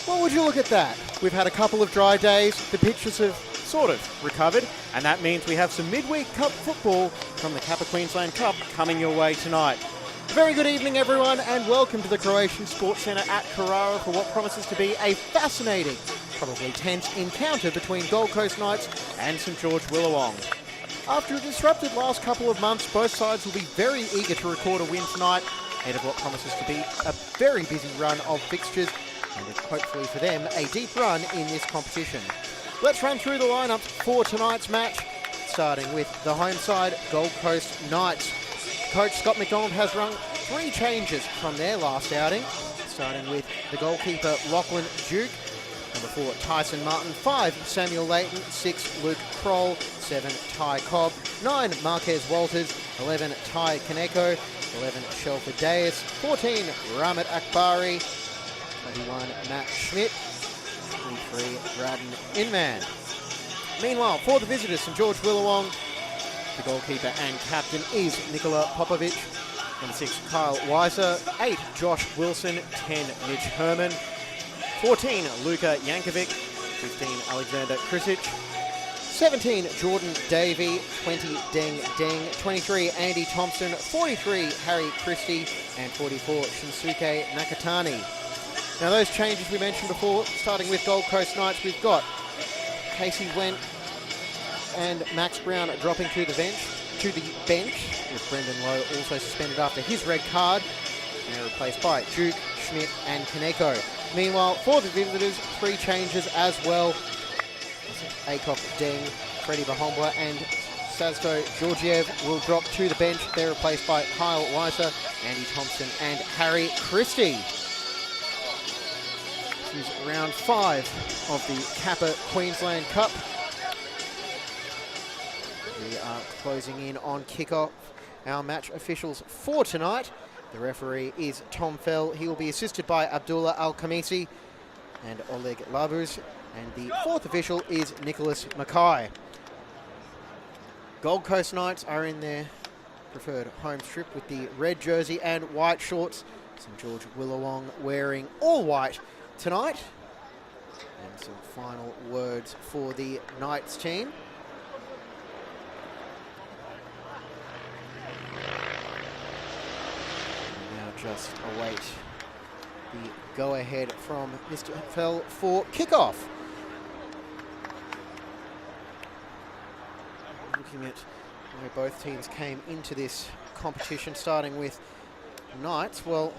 Well, would you look at that? We've had a couple of dry days. The pitches have sort of recovered, and that means we have some midweek cup football from the Kappa Queensland Cup coming your way tonight. Very good evening, everyone, and welcome to the Croatian Sports Centre at Carrara for what promises to be a fascinating, probably tense encounter between Gold Coast Knights and St George Willawong. After a disrupted last couple of months, both sides will be very eager to record a win tonight ahead of what promises to be a very busy run of fixtures and hopefully for them a deep run in this competition. Let's run through the lineups for tonight's match, starting with the home side, Gold Coast Knights. Coach Scott McDonald has run 3 changes from their last outing, starting with the goalkeeper Lachlan Duke, number 4 Tyson Martin, 5 Samuel Leighton, 6 Luke Kroll, 7 Ty Cobb, 9 Marquez Walters, 11 Ty Kaneko, 11 Shelford Deas, 14 Ramit Akbari, 21 Matt Schmidt, 23 Braden Inman. Meanwhile, for the visitors, St George Willawong, the goalkeeper and captain is Nikola Popovic, number 6 Kyle Weiser, 8 Josh Wilson, 10 Mitch Herman, 14 Luka Jankovic, 15 Alexander Krisic, 17 Jordan Davey, 20 Deng Deng, 23 Andy Thompson, 43 Harry Christie, and 44 Shinsuke Nakatani. Now those changes we mentioned before, starting with Gold Coast Knights, we've got Casey Wendt and Max Brown dropping to the bench, with Brendan Lowe also suspended after his red card, and they're replaced by Duke, Schmidt, and Kaneko. Meanwhile, for the visitors, 3 changes as well. Akop Deng, Freddie Bahombwa, and Sazko Georgiev will drop to the bench. They're replaced by Kyle Weiser, Andy Thompson, and Harry Christie. This is round 5 of the Kappa Queensland Cup. We are closing in on kickoff. Our match officials for tonight. The referee is Tom Fell. He will be assisted by Abdullah Al-Khamisi and Oleg Labuz. And the 4th official is Nicholas Mackay. Gold Coast Knights are in their preferred home strip with the red jersey and white shorts. St George Willawong wearing all white tonight. And some final words for the Knights team. Just await the go-ahead from Mr. Fell for kickoff. Looking at where both teams came into this competition, starting with Knights, well,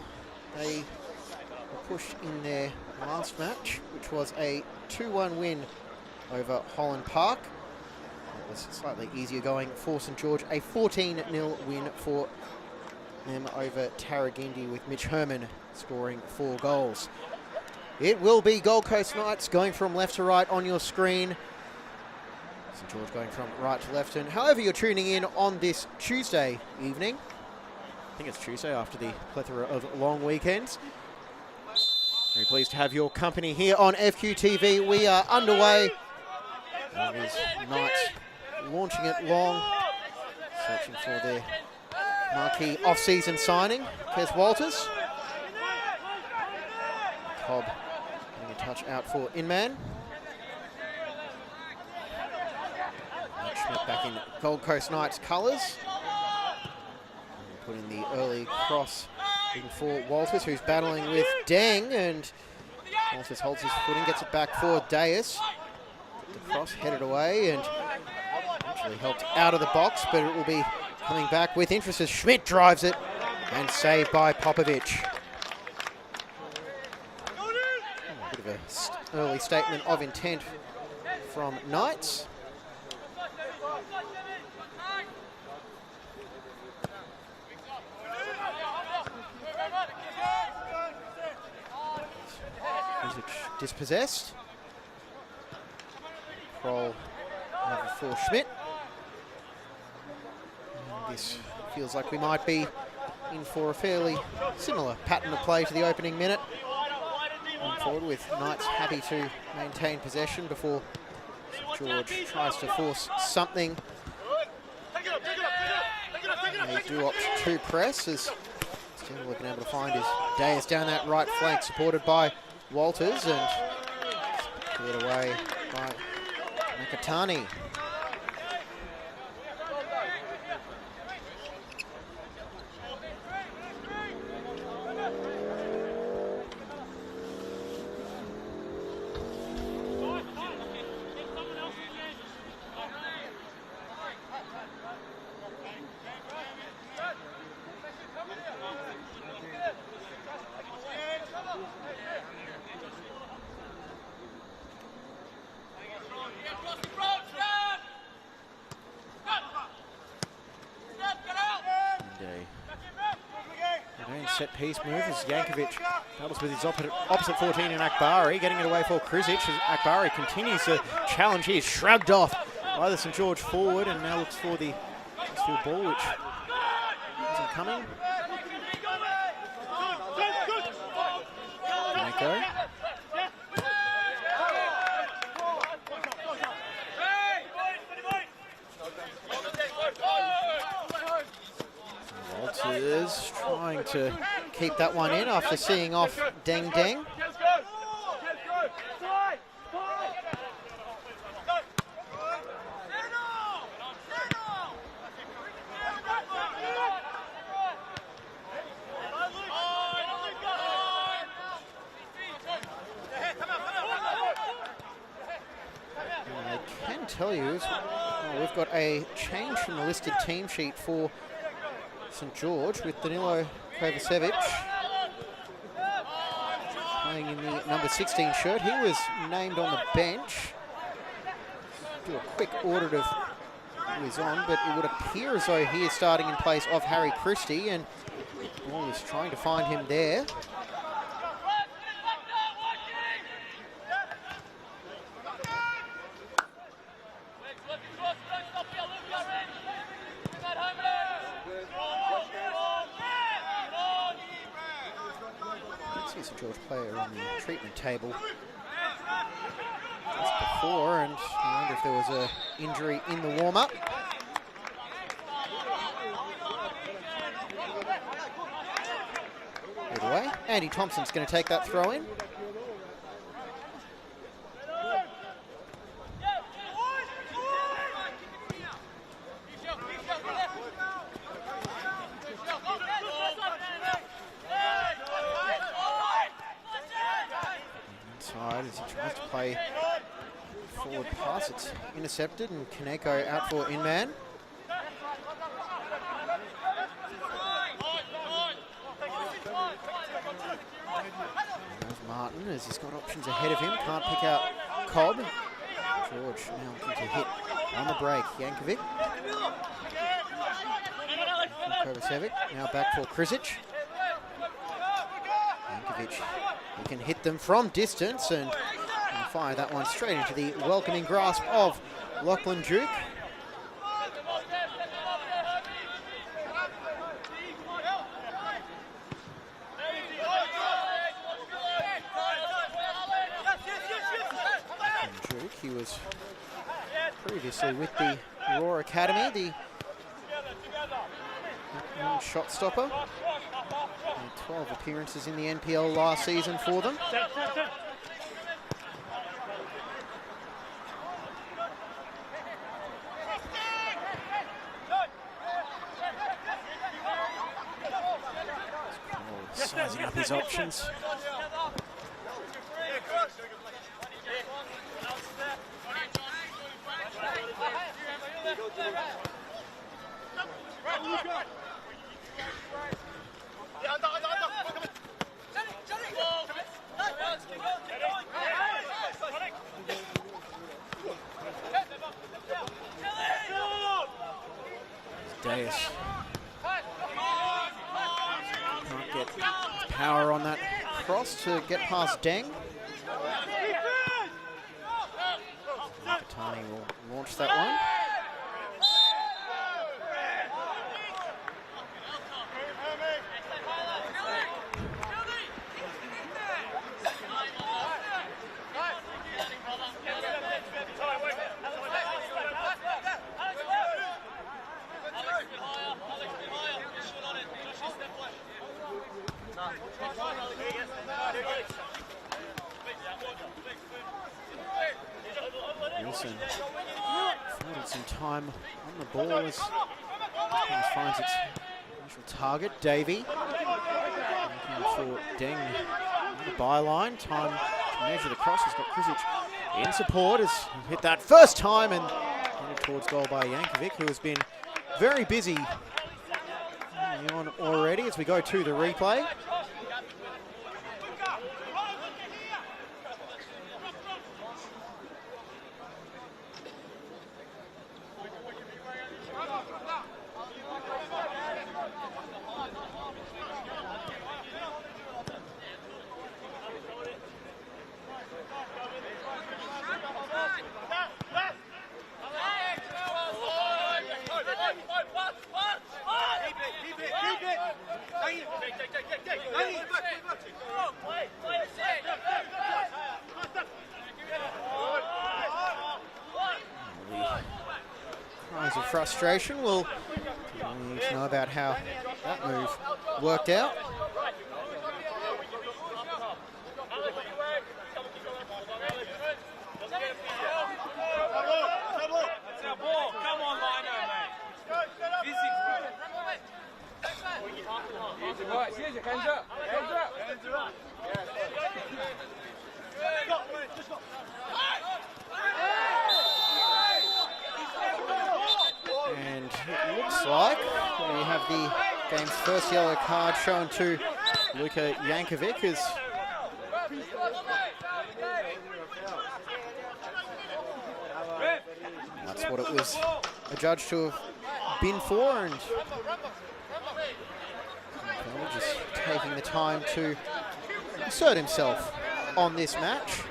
they were pushed in their last match, which was a 2-1 win over Holland Park. It was slightly easier going for St George, a 14-0 win for them over Tarragindi, with Mitch Herman scoring 4 goals. It will be Gold Coast Knights going from left to right on your screen. St George going from right to left. And however you're tuning in on this Tuesday evening, I think it's Tuesday after the plethora of long weekends. Very pleased to have your company here on FQTV. We are underway. And it is Knights launching it long, searching for their marquee off-season signing, Kes Walters. Cobb getting a touch out for Inman. Schmidt back in Gold Coast Knights colours. Put in the early cross in for Walters, who's battling with Deng, and Walters holds his footing, gets it back for Deas. The cross headed away and actually helped out of the box, but it will be coming back with interest as Schmidt drives it and saved by Popovic. A bit of an early statement of intent from Knights. Dispossessed. Kroll over for Schmidt. And this feels like we might be in for a fairly similar pattern of play to the opening minute. Going forward with Knights happy to maintain possession before George tries to force something. They do opt to press as still we've been able to find is Deas down that right flank, supported by Walters, and cleared away by Nakatani. Set piece move as Yankovic battles with his opposite 14 in Akbari, getting it away for Krizic as Akbari continues to challenge. He is shrugged off by the St George forward and now looks for the midfield ball, which isn't coming. Mako. Walters trying to keep that one in after seeing off Deng Deng. I can tell you, we've got a change from the listed team sheet for St George with Danilo Kovacevic playing in the number 16 shirt. He was named on the bench. Do a quick audit of who he's on, but it would appear as though he is starting in place of Harry Christie, and Ball is trying to find him there. St George player on the treatment table just before, and I wonder if there was an injury in the warm-up. Either way, Andy Thompson's going to take that throw in. As he tries to play forward pass, it's intercepted, and Kaneko out for in-man. There's Martin as he's got options ahead of him, can't pick out Cobb. George now looking to hit on the break. Yankovic. Kovacevic now back for Krizic. Yankovic, he can hit them from distance and fire that one straight into the welcoming grasp of Lachlan Duke. And Duke, he was previously with the Roar Academy, the shot stopper. 12 appearances in the NPL last season for them. Sizing up his options. Deas can't get power on that cross to get past Deng. Katani will launch that one. Carson afforded some time on the ball as it finds its initial target. Davey looking for Deng on the byline. Time to measure the cross. He's got Krizic in support as he hit that first time and headed towards goal by Jankovic, who has been very busy on already as we go to the replay. Cries of frustration. We'll need to know about how that move worked out. And it looks like we have the game's first yellow card shown to Luka Jankovic as that's what it was adjudged to have been for, and just taking the time to assert himself on this match.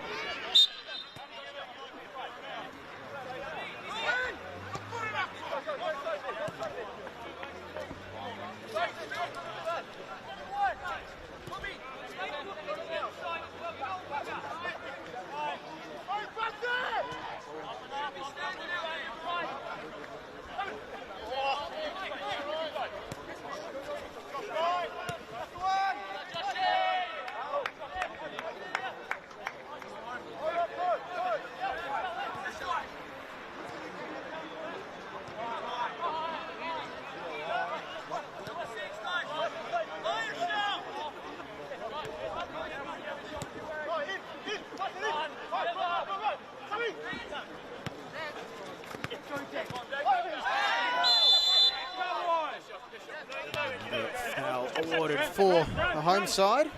Foul awarded for the home side.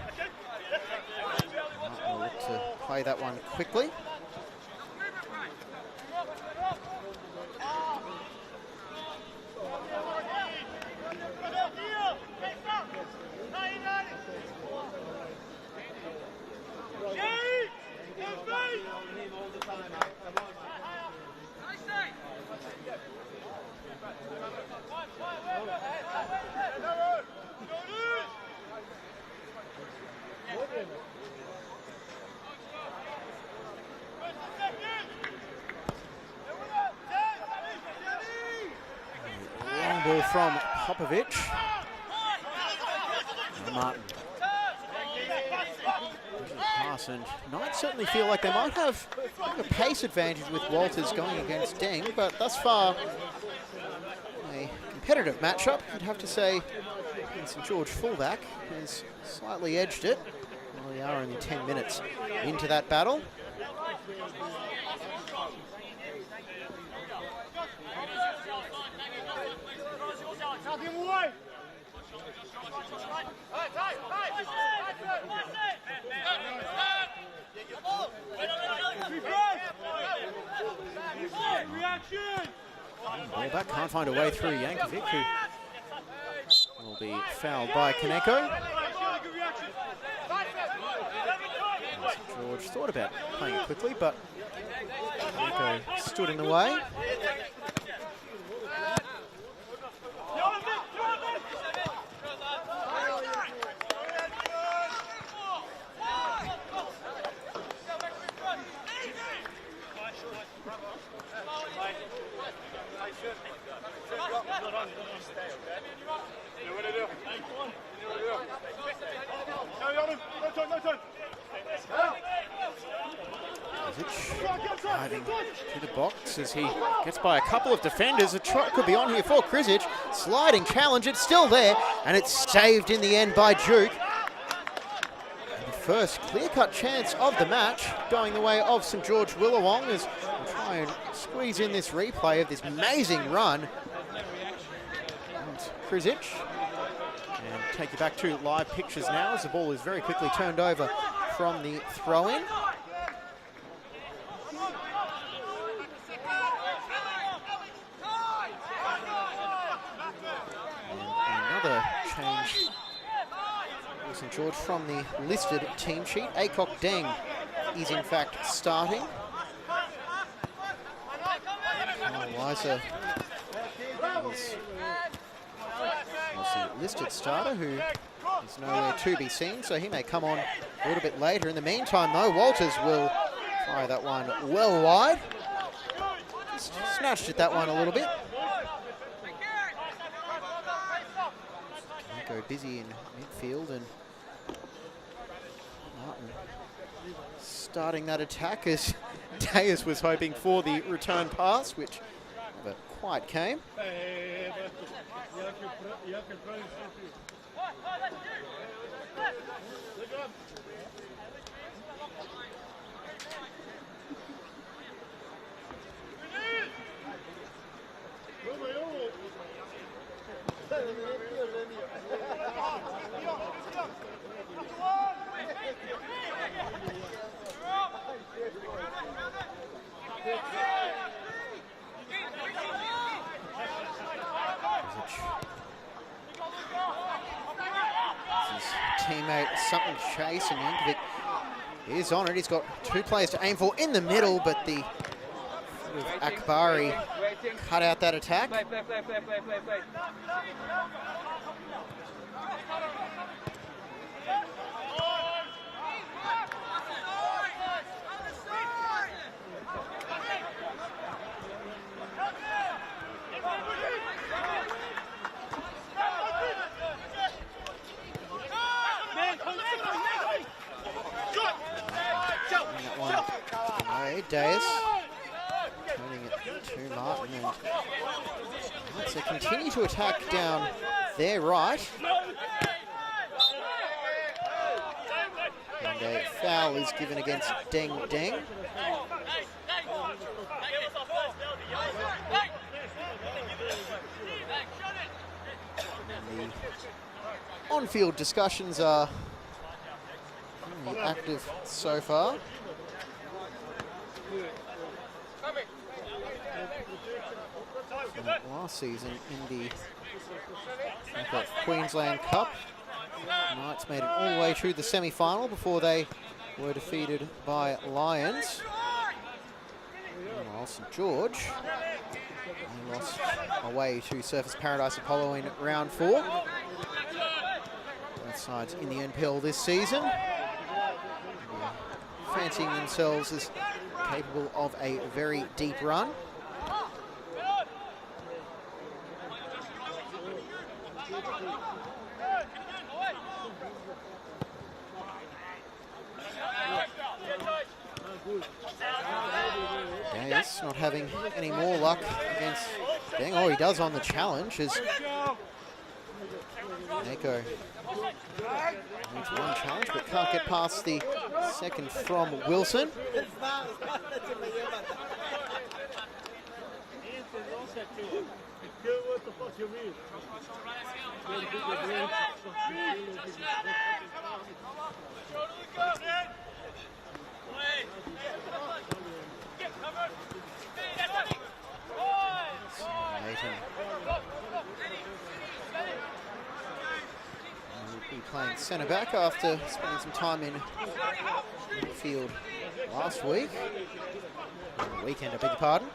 We'll look to play that one quickly. Long ball from Popovic. Martin. Pass, and Knights certainly feel like they might have a pace advantage with Walters going against Deng, but thus far a competitive matchup. You'd have to say St George fullback has slightly edged it. Well, we are only 10 minutes into that battle. Ball back, can't find a way through Jankovic, who will be fouled by Kaneko. George thought about playing it quickly, but Kaneko stood in the way. Driving to the box as he gets by a couple of defenders. A try could be on here for Krizic. Sliding challenge, it's still there, and it's saved in the end by Duke. And the first clear-cut chance of the match going the way of St George Willawong as we try and squeeze in this replay of this amazing run. And Krizic. And take you back to live pictures now as the ball is very quickly turned over from the throw-in. Another change for St George from the listed team sheet. Acock Deng is in fact starting. Liza is the listed starter who is nowhere to be seen, so he may come on a little bit later. In the meantime, though, Walters will fire that one well wide. Just snatched at that one a little bit. Go busy in midfield, and Martin starting that attack as Deas was hoping for the return pass, which never quite came. Teammate something chase, and Yankovic is on it. He's got two players to aim for in the middle, but the Akbari cut out that attack. Play. Deas turning it to Martin, and so continue to attack down their right. And a foul is given against Deng. And the on-field discussions are active so far. Last season in the Kappa Queensland Cup, Knights made it all the way to the semi-final before they were defeated by Lions. Meanwhile, St George lost away to Surfers Paradise Apollo in round 4. Both sides in the NPL this season, fancying themselves as capable of a very deep run. Deas not having any more luck against Deng. Oh, he does on the challenge as Neko needs one challenge but can't get past the second from Wilson. He'll be playing centre back after spending some time in midfield last week. Weekend, I beg your pardon.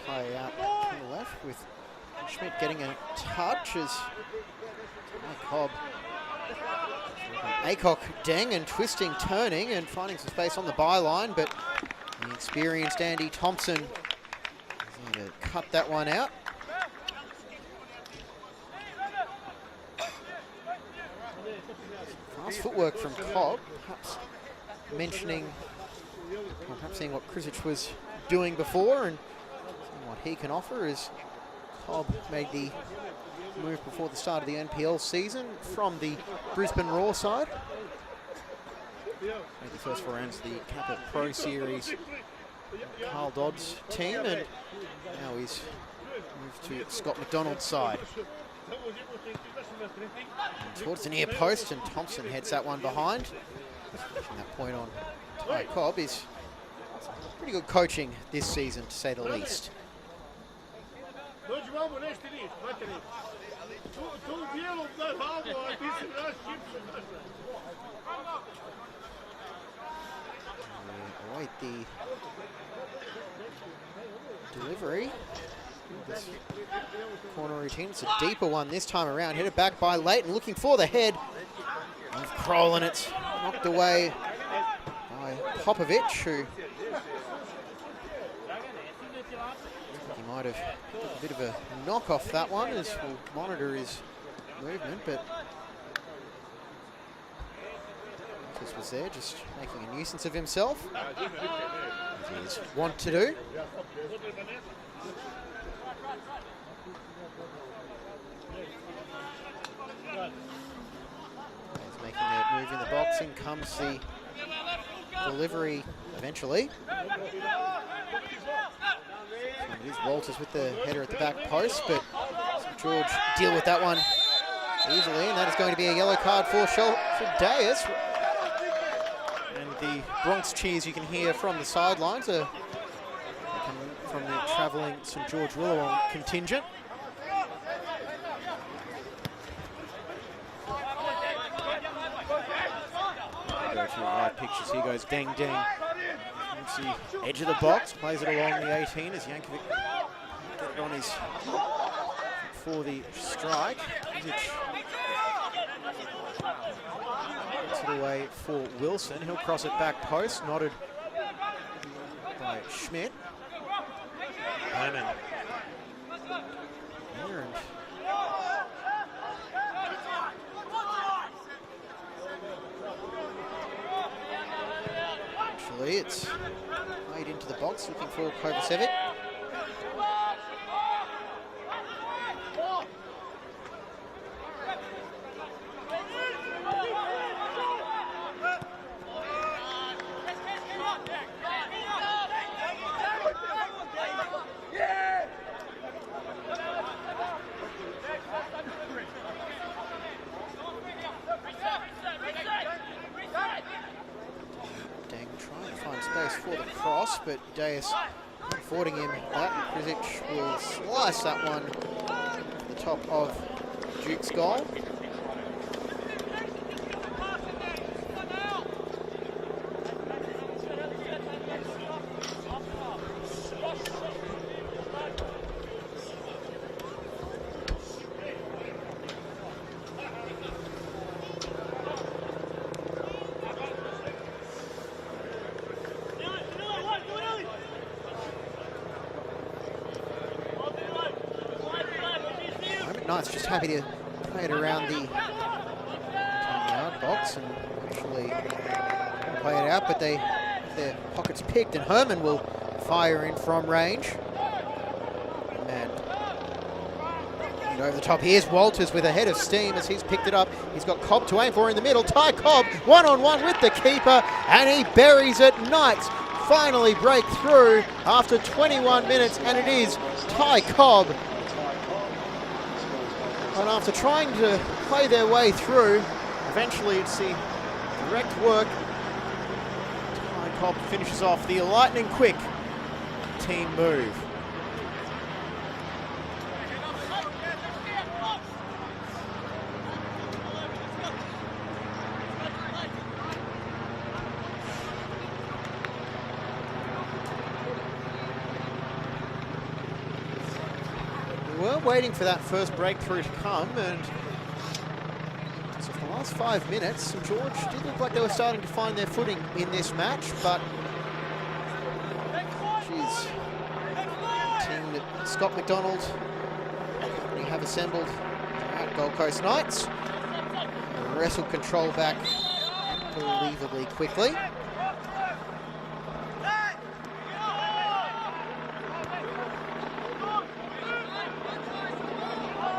Play out to the left with Schmidt getting a touch as Cobb. Acock deng and twisting, turning and finding some space on the byline, but the experienced Andy Thompson is going to cut that one out. Fast footwork from Cobb, perhaps mentioning, or perhaps seeing what Krisic was doing before and seeing what he can offer, as Cobb made the move before the start of the NPL season from the Brisbane Raw side. Made the first 4 rounds of the Kappa Pro Series, Carl Dodd's team, and now he's moved to Scott McDonald's side. And towards the near post, and Thompson heads that one behind. Pushing that point on Ty Cobb is pretty good coaching this season, to say the least. Await the delivery. This corner routine, it's a deeper one this time around, headed back by Leighton, looking for the head of Kroll, and it's knocked away by Popovic, who he might have took a bit of a knock off that one, as we'll monitor his movement, but this was there, just making a nuisance of himself, as he is wont to do. He's making a move in the box, in comes the delivery eventually. It is Walters with the header at the back post, but St George deal with that one easily, and that is going to be a yellow card for Deas. And the Bronx cheers you can hear from the sidelines are coming from the travelling St George Willawong contingent. Go to wide pictures, here goes Deng Deng. The edge of the box, plays it along the 18 as Yankovic get it on his for the strike. Gets it away for Wilson. He'll cross it back post, nodded by Schmidt. Herman. Actually, it's played into the box, looking for Kovacevic. For the cross, but Deas affording him that. Krisic will slice that one to the top of Duke's goal. Knights just happy to play it around the 10-yard box and actually play it out, but they have their pockets picked, and Herman will fire in from range. And over the top, here's Walters with a head of steam as he's picked it up. He's got Cobb to aim for in the middle. Ty Cobb one-on-one with the keeper, and he buries it. Knights finally break through after 21 minutes, and it is Ty Cobb. And after trying to play their way through, eventually it's the direct work. Ty Cobb finishes off the lightning quick team move. were waiting for that first breakthrough to come, and so for the last 5 minutes, St George did look like they were starting to find their footing in this match, but geez, the team that Scott McDonald and he have assembled at Gold Coast Knights wrestled control back unbelievably quickly.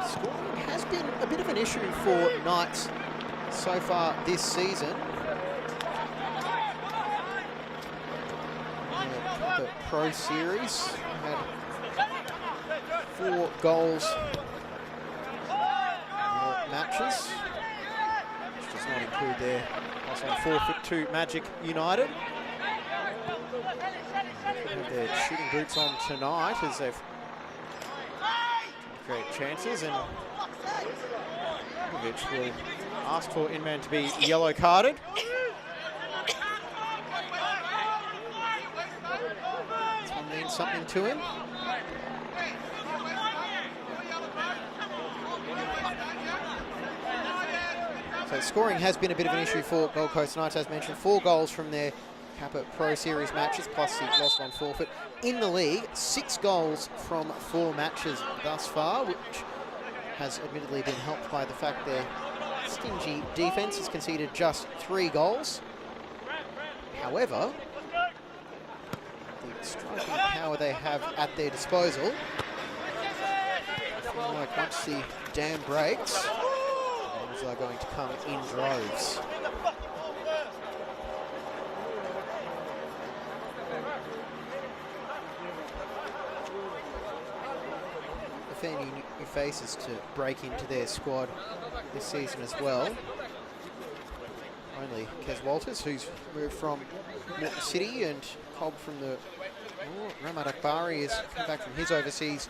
Scoring has been a bit of an issue for Knights so far this season. The Pro Series had 4 goals in matches, which does not include their loss on forfeit to Magic United. They have their shooting boots on tonight as they've great chances, and Popovic will ask for Inman to be yellow carded. This one means something to him. So scoring has been a bit of an issue for Gold Coast Knights, as mentioned. 4 goals from their Kappa Pro Series matches, plus the lost on forfeit. In the league, 6 goals from 4 matches thus far, which has admittedly been helped by the fact their stingy defence has conceded just 3 goals. However, the striking power they have at their disposal, I feel like once the dam breaks, goals are going to come in droves. A fair new faces to break into their squad this season as well. Only Kez Walters, who's moved from Milton City, and Cobb from the... Ramad Akbari has come back from his overseas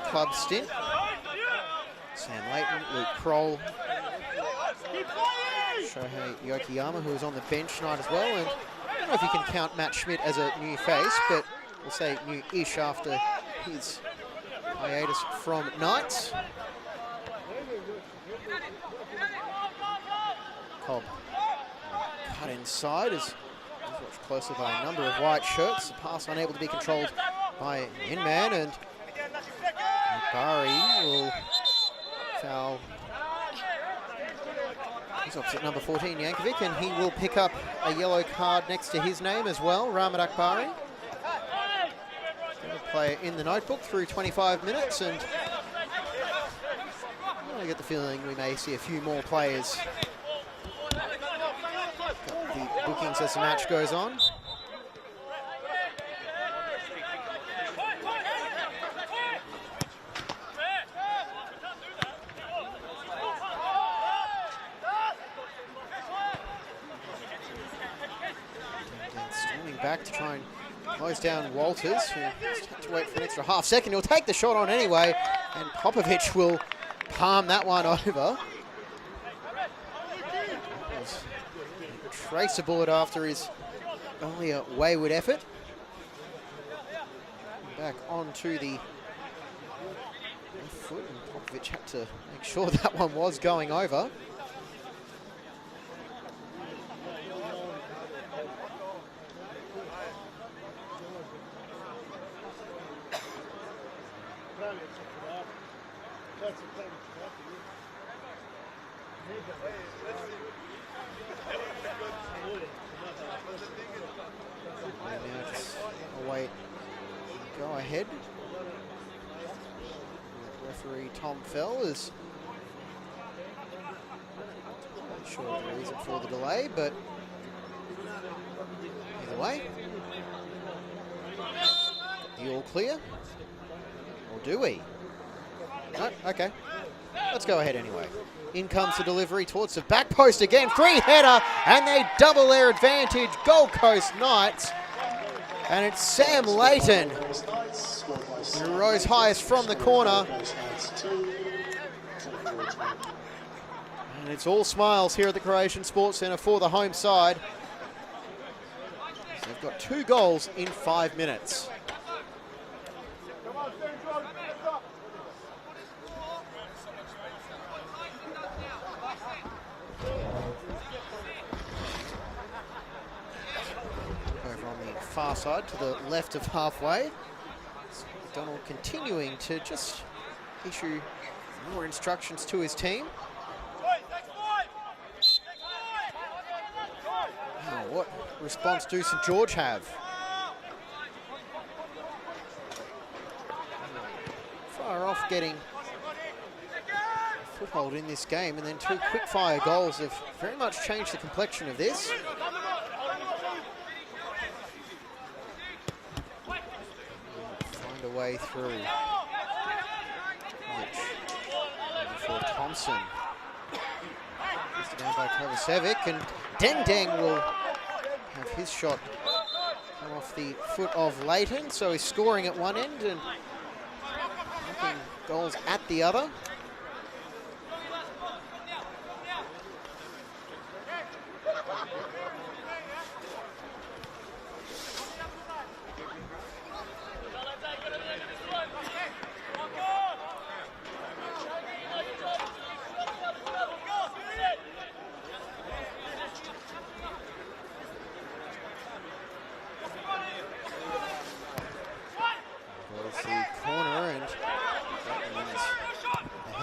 club stint. Sam Layton, Luke Kroll, Shohei Yokiyama, who was on the bench tonight as well. And I don't know if you can count Matt Schmidt as a new face, but we'll say new-ish after his hiatus from Knights. Cobb cut inside as watched closely by a number of white shirts. The pass unable to be controlled by Inman, and Akbari will foul his opposite number 14, Yankovic, and he will pick up a yellow card next to his name as well, Ramad Akbari. Player in the notebook through 25 minutes, and I get the feeling we may see a few more players got the bookings as the match goes on. And storming back to try and close down Walters, who just had to wait for an extra half second. He'll take the shot on anyway, and Popovic will palm that one over. Trace a bullet after his earlier wayward effort. Back onto the left foot, and Popovic had to make sure that one was going over. Now just await go ahead. Referee Tom Fell is not sure of the reason for the delay, but either way, the all clear, or do we? No, okay. Let's go ahead anyway. In comes the delivery towards the back post again. Free header, and they double their advantage. Gold Coast Knights. And it's Sam Layton who rose highest from the corner. And it's all smiles here at the Croatian Sports Centre for the home side. So they've got 2 goals in 5 minutes. far side to the left of halfway. McDonald continuing to just issue more instructions to his team. Oh, what response do St George have? Far off getting a foothold in this game, and then 2 quick-fire goals have very much changed the complexion of this. Find a way through. For Thompson. Down by Kovacevic, and Deng Deng will have his shot come off the foot of Leighton, so he's scoring at one end and making goals at the other.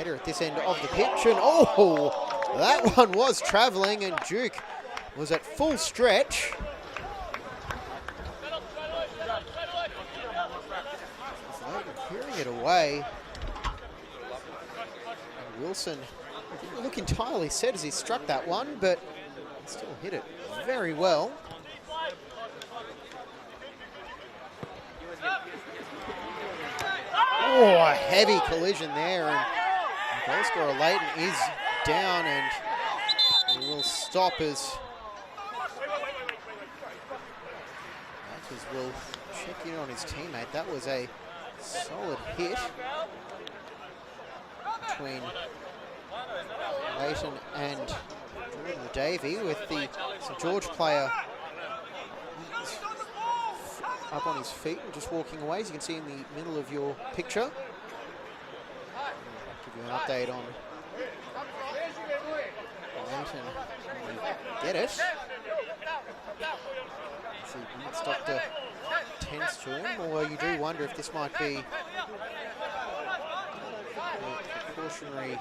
At this end of the pitch, and oh, that one was travelling, and Duke was at full stretch. Clearing it away. And Wilson didn't look entirely set as he struck that one, but still hit it very well. Oh, a heavy collision there, and goal scorer Leighton is down, and he will stop as Matthews will check in on his teammate. That was a solid hit between Leighton and Jordan Davey, with the St George player up on his feet and just walking away, as you can see in the middle of your picture. Give you an update on Leighton. Get it. See, Mix Doctor tends to him, or you do wonder if this might be a precautionary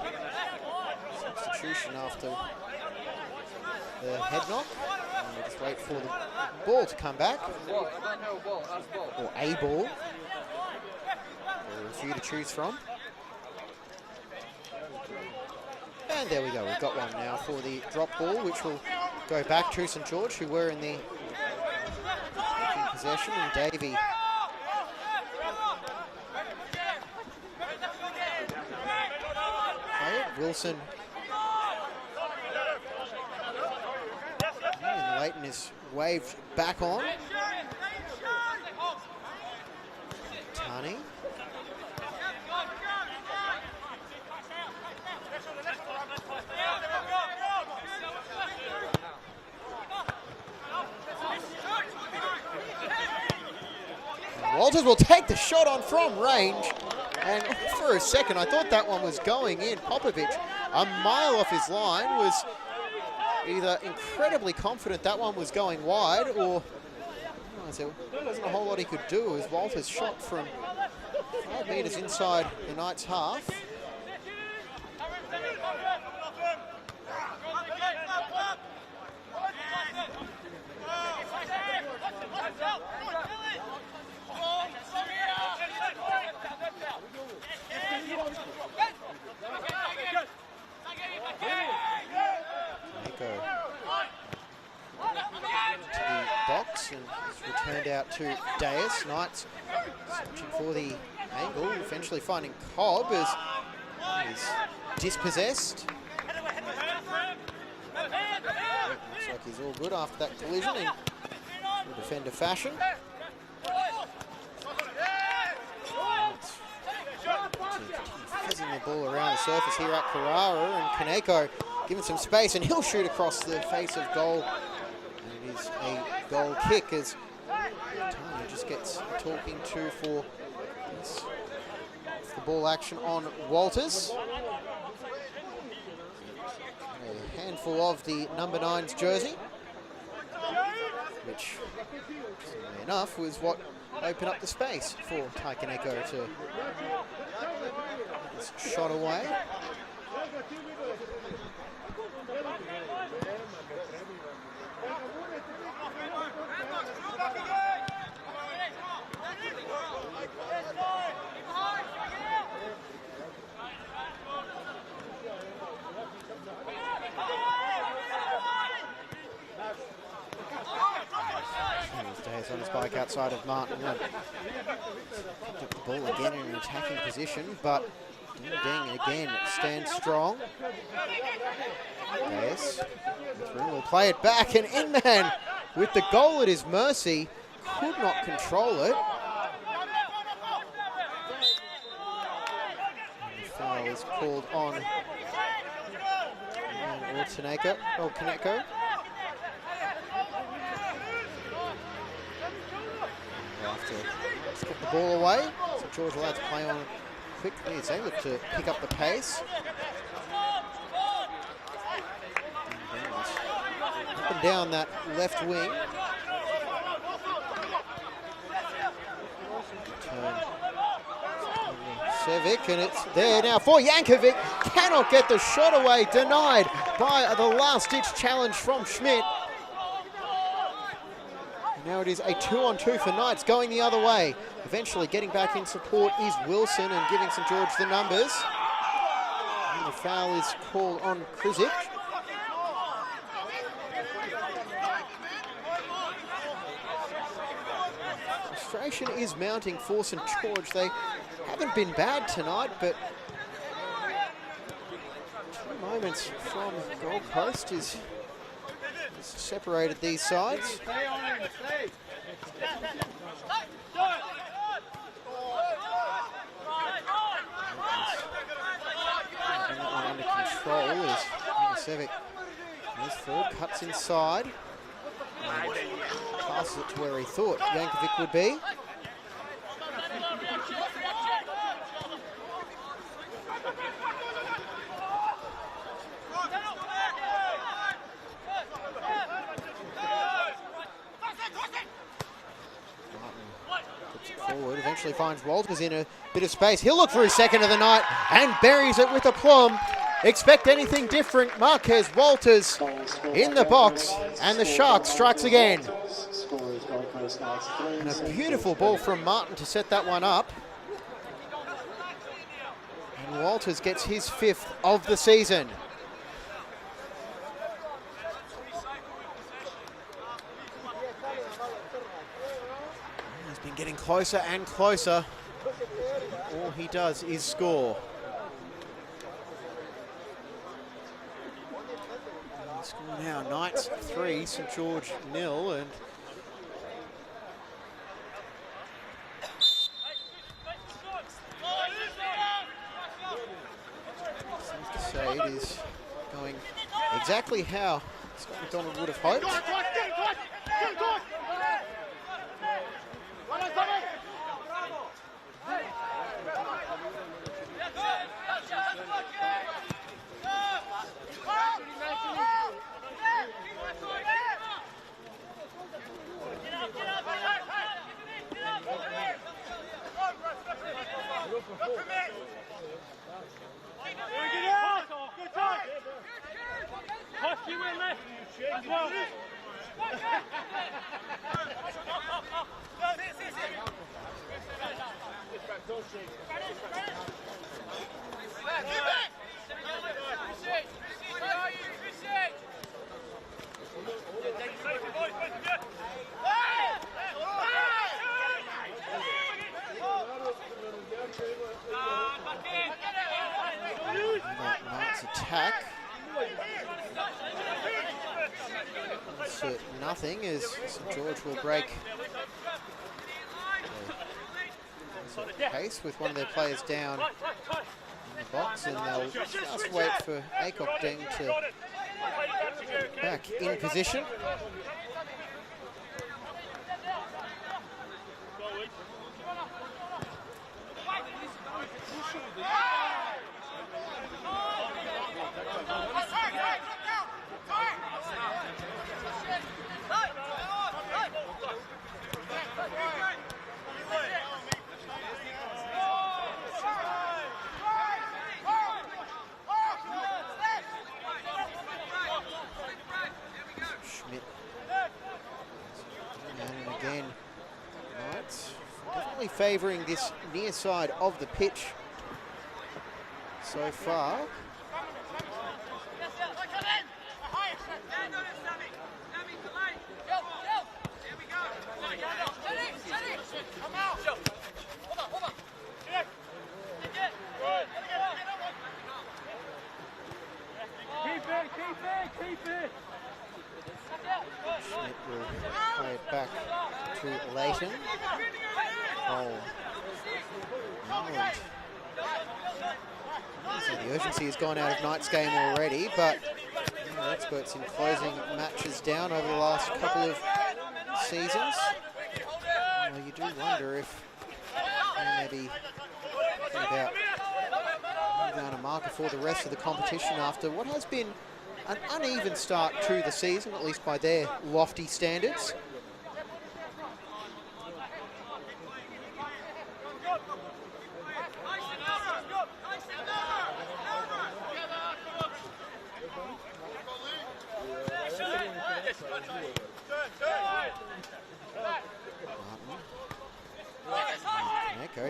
substitution after the head knock. And we'll just wait for the ball to come back, or a ball. There are a few to choose from. And there we go, we've got one now for the drop ball, which will go back to St George, who were in the possession, and Davey Wilson. And Leighton is waved back on. Tani. Walters will take the shot on from range, and for a second I thought that one was going in. Popovic, a mile off his line, was either incredibly confident that one was going wide, or there wasn't a whole lot he could do as Walters shot from 5 metres inside the Knights' half. And it's returned out to Deus. Knights searching for the angle, eventually finding Cobb as he's dispossessed. Looks like he's all good after that collision in true defender fashion. Fizzing the ball around the surface here at Carrara, and Kaneko given some space, and he'll shoot across the face of goal. And it is a goal kick as Tony just gets talking to for this. The ball action on Walters. A handful of the number 9's jersey. which, funnily enough, was what opened up the space for Taikaneko to get this shot away. Stays on his bike outside of Martin. Picked up the ball again in an attacking position, but Ding again stands strong. Yes, will play it back, and Inman with the goal at his mercy could not control it. And the foul is called on Kaneko. Let's get the ball away. St George allowed to play on quickly as they look to pick up the pace. Up and down that left wing. Sevic, and it's there now for Jankovic. Cannot get the shot away, denied by the last-ditch challenge from Schmidt. Now it is a 2-on-2 for Knights, going the other way. Eventually getting back in support is Wilson and giving St George the numbers. And the foul is called on Krizic. Frustration is mounting for St George. They haven't been bad tonight, but 2 moments from Gold Coast has separated these sides. Under control is Sevic. Moves forward, cuts inside, and passes it to where he thought Jankovic would be. Forward, eventually finds Walters in a bit of space. He'll look for his second of the night and buries it with aplomb. Expect anything different. Marquez Walters in the box, and the Sharks strikes again. And a beautiful ball from Martin to set that one up. And Walters gets his 5th of the season. Getting closer and closer. All he does is score. Score now, Knights 3, St George 0, and safe to say it is going exactly how Scott McDonald would have hoped. Knights attack. So nothing as St George will break the pace with one of their players down in the box, and they'll just wait for Acock Deng to get back in position. certainly favouring this near side of the pitch so far. Schmidt will play it back to Leighton. Oh. So the urgency has gone out of Knight's game already, but the experts in closing matches down over the last couple of seasons. Well, you do wonder if maybe thinking about down a marker for the rest of the competition after what has been an uneven start to the season, at least by their lofty standards.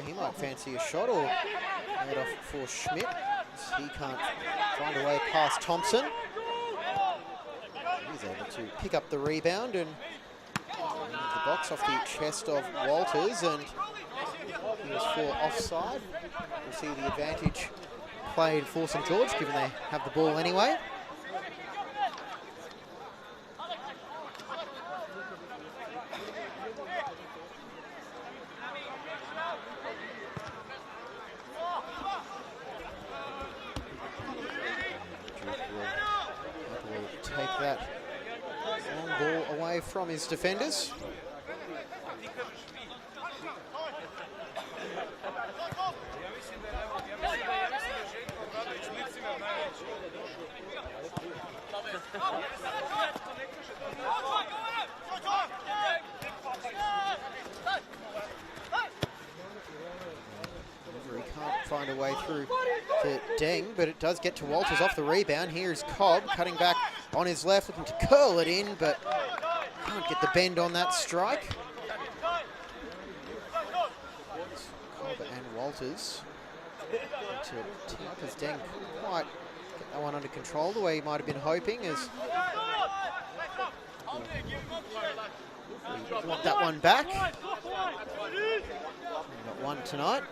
He might fancy a shot or head off for Schmidt. He can't find a way past Thompson. He's able to pick up the rebound and the box off the chest of Walters, and he was for offside. We'll see the advantage played for St George, given they have the ball anyway. That long ball away from his defenders. He can't find a way through to Deng, but it does get to Walters off the rebound. Here's Cobb cutting back on his left, looking to curl it in, but can't get the bend on that strike. Cobb and Walters to tee up as Deng couldn't quite get that one under control the way he might have been hoping, as we want that one back. We've got one tonight.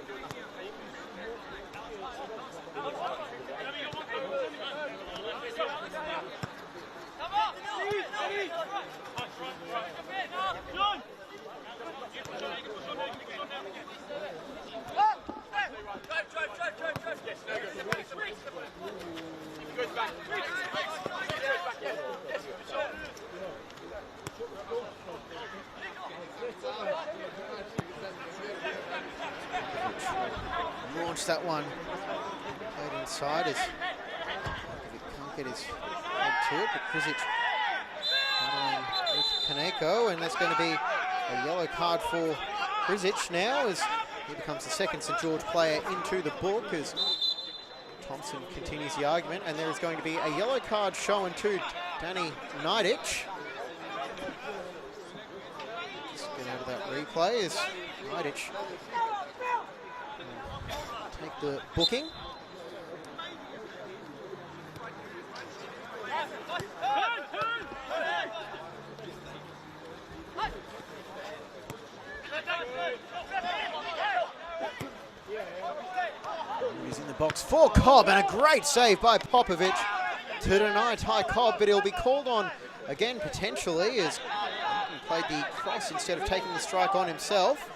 Launch that one played inside as he can't get his head to it, but Krizic battling with Kaneko, and that's going to be a yellow card for Krizic now as he becomes the second St George player into the book, as Thompson continues the argument, and there is going to be a yellow card shown to Danny Nidich. Just get out of that replay as Nidich take the booking. He's in the box for Cobb, and a great save by Popovic to deny Ty Cobb, but he'll be called on again potentially as he played the cross instead of taking the strike on himself.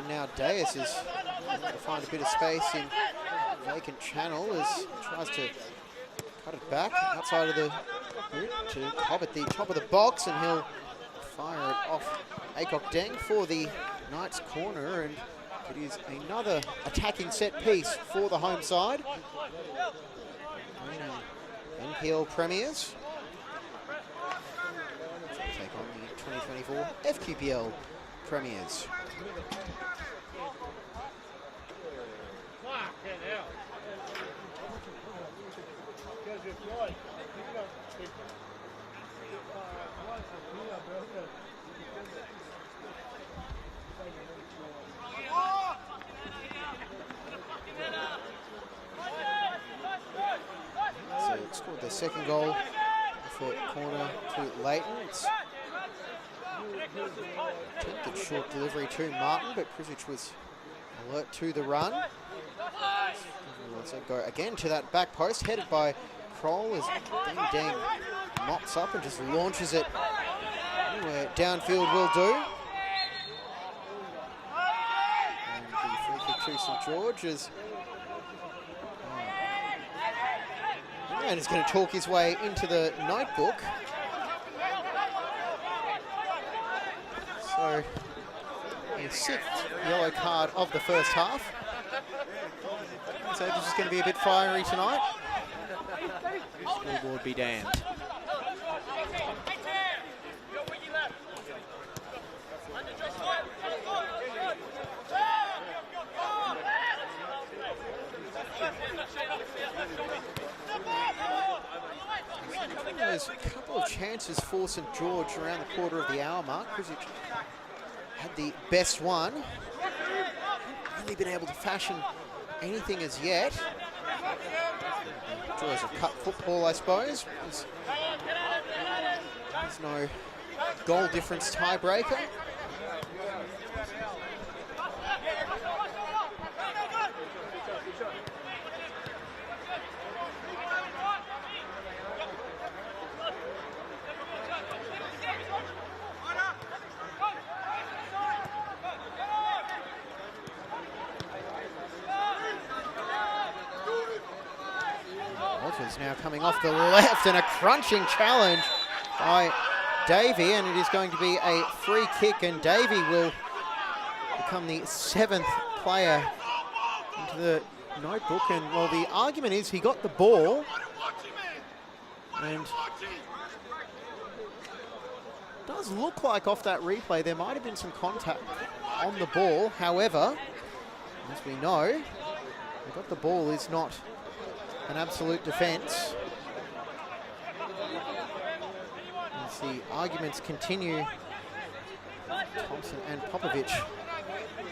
Now Deus is able to find a bit of space in vacant channel as he tries to cut it back outside of the grid to Cobb at the top of the box, and he'll fire it off Acock Deng for the Knights corner, and it is another attacking set piece for the home side. NPL premiers take on the 2024 FQPL premiers. So it scored their second goal for corner to Leighton. It's attempted short delivery to Martin, but Krisic was alert to the run. So go again to that back post, headed by Kroll as Deng mops up and just launches it anywhere downfield will do. And the free kick to St George is and he's going to talk his way into the notebook. So, a sixth yellow card of the first half. So this is going to be a bit fiery tonight. Scoreboard be damned. There's a couple of chances for St George around the quarter of the hour mark. Krisic had the best one. Hasn't really been able to fashion anything as yet. Joys of cup football, I suppose. There's no goal difference tiebreaker. Walters now coming off the left, and a crunching challenge by Davey, and it is going to be a free kick, and Davey will become the 7th player into the notebook. And well, the argument is he got the ball, and it does look like off that replay there might have been some contact on the ball. However, as we know, he got the ball is not an absolute defence. As the arguments continue, Thompson and Popovic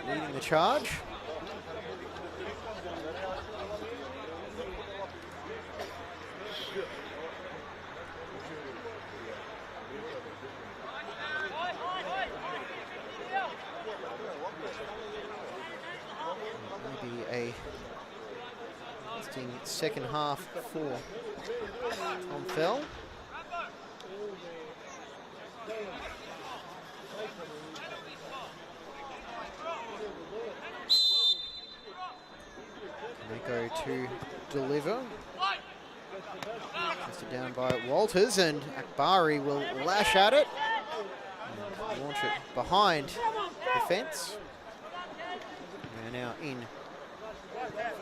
leading the charge. Maybe a second half for Tom Fell. They go to deliver. Tested down by Walters, and Akbari will lash at it and launch it behind the fence. We're now in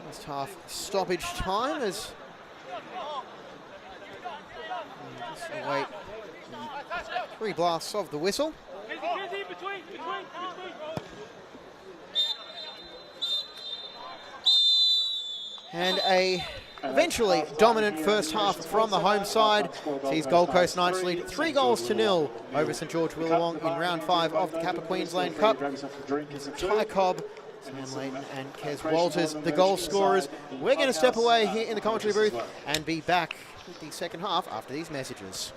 first half stoppage time as just await 3 blasts of the whistle. And a eventually dominant first half from the home side sees Gold Coast Knights lead 3-0 over St George Willawong in round 5 of the Kappa Queensland Cup. Ty Cobb, Sam Leighton and Kez Walters, the goal scorers. We're going to step away here in the commentary booth and be back with the second half after these messages.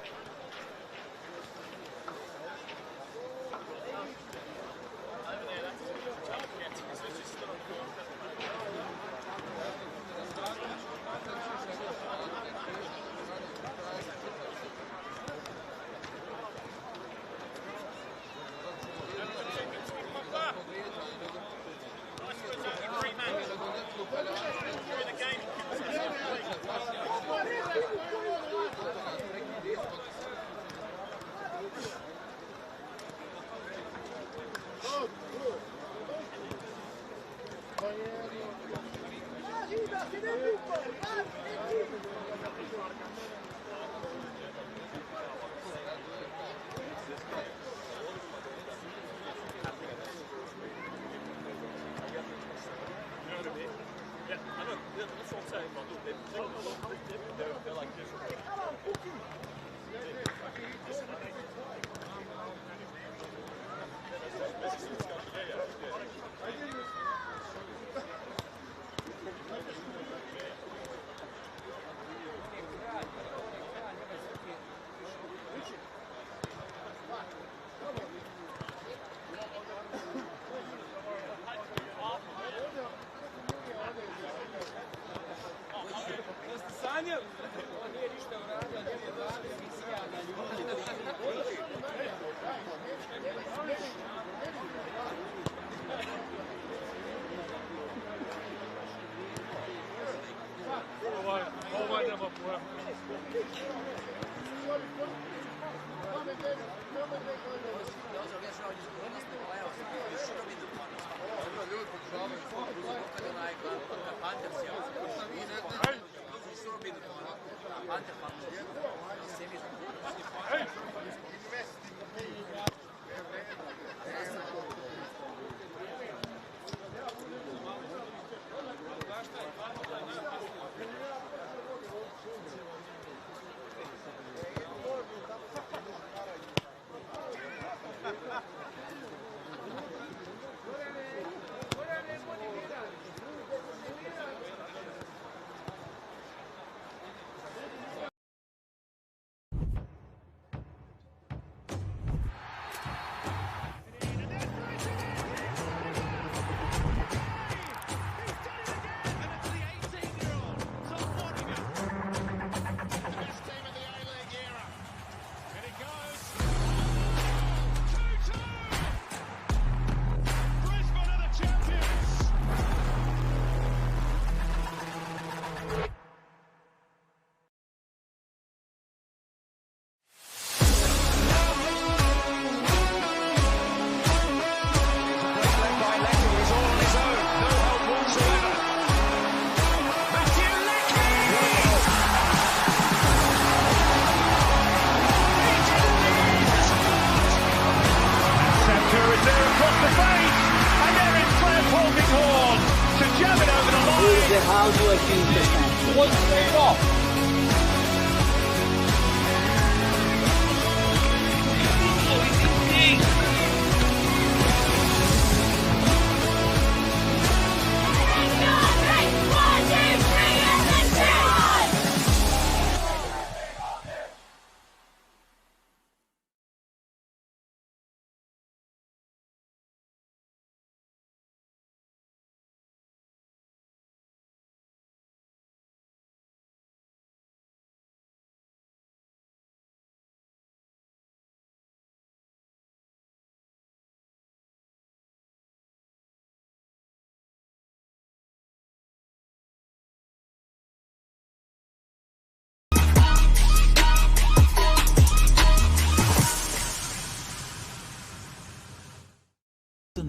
How do I feel this time? One straight off.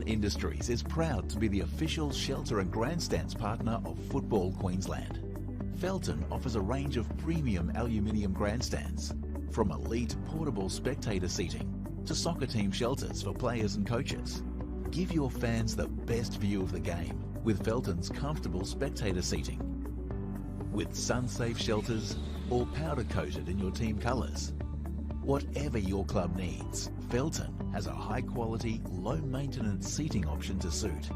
Industries is proud to be the official shelter and grandstands partner of Football Queensland. Felton offers a range of premium aluminium grandstands, from elite portable spectator seating to soccer team shelters for players and coaches. Give your fans the best view of the game with Felton's comfortable spectator seating. With sun-safe shelters or powder-coated in your team colours. Whatever your club needs, Felton has a high-quality, low-maintenance seating option to suit.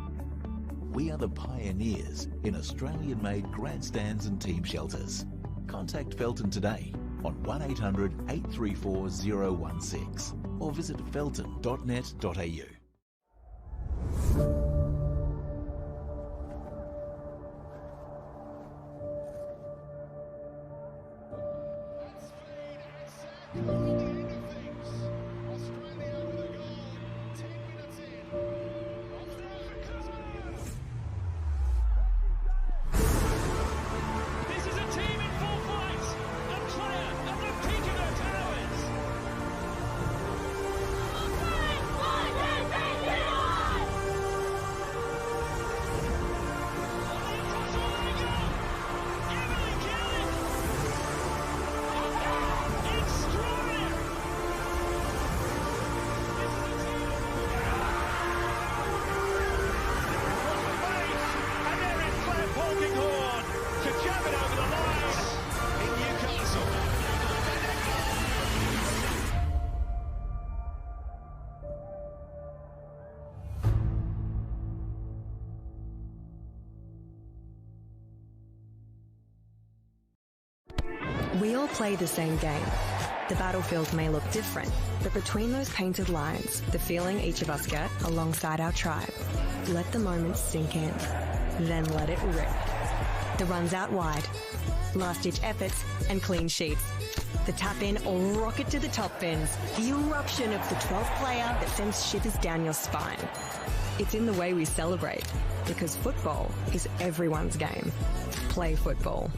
We are the pioneers in Australian-made grandstands and team shelters. Contact Felton today on 1800 834 016 or visit felton.net.au. We all play the same game. The battlefield may look different, but between those painted lines, the feeling each of us get alongside our tribe. Let the moment sink in, then let it rip. The runs out wide, last-ditch efforts and clean sheets. The tap-in or rocket to the top bins. The eruption of the 12th player that sends shivers down your spine. It's in the way we celebrate, because football is everyone's game. Play football.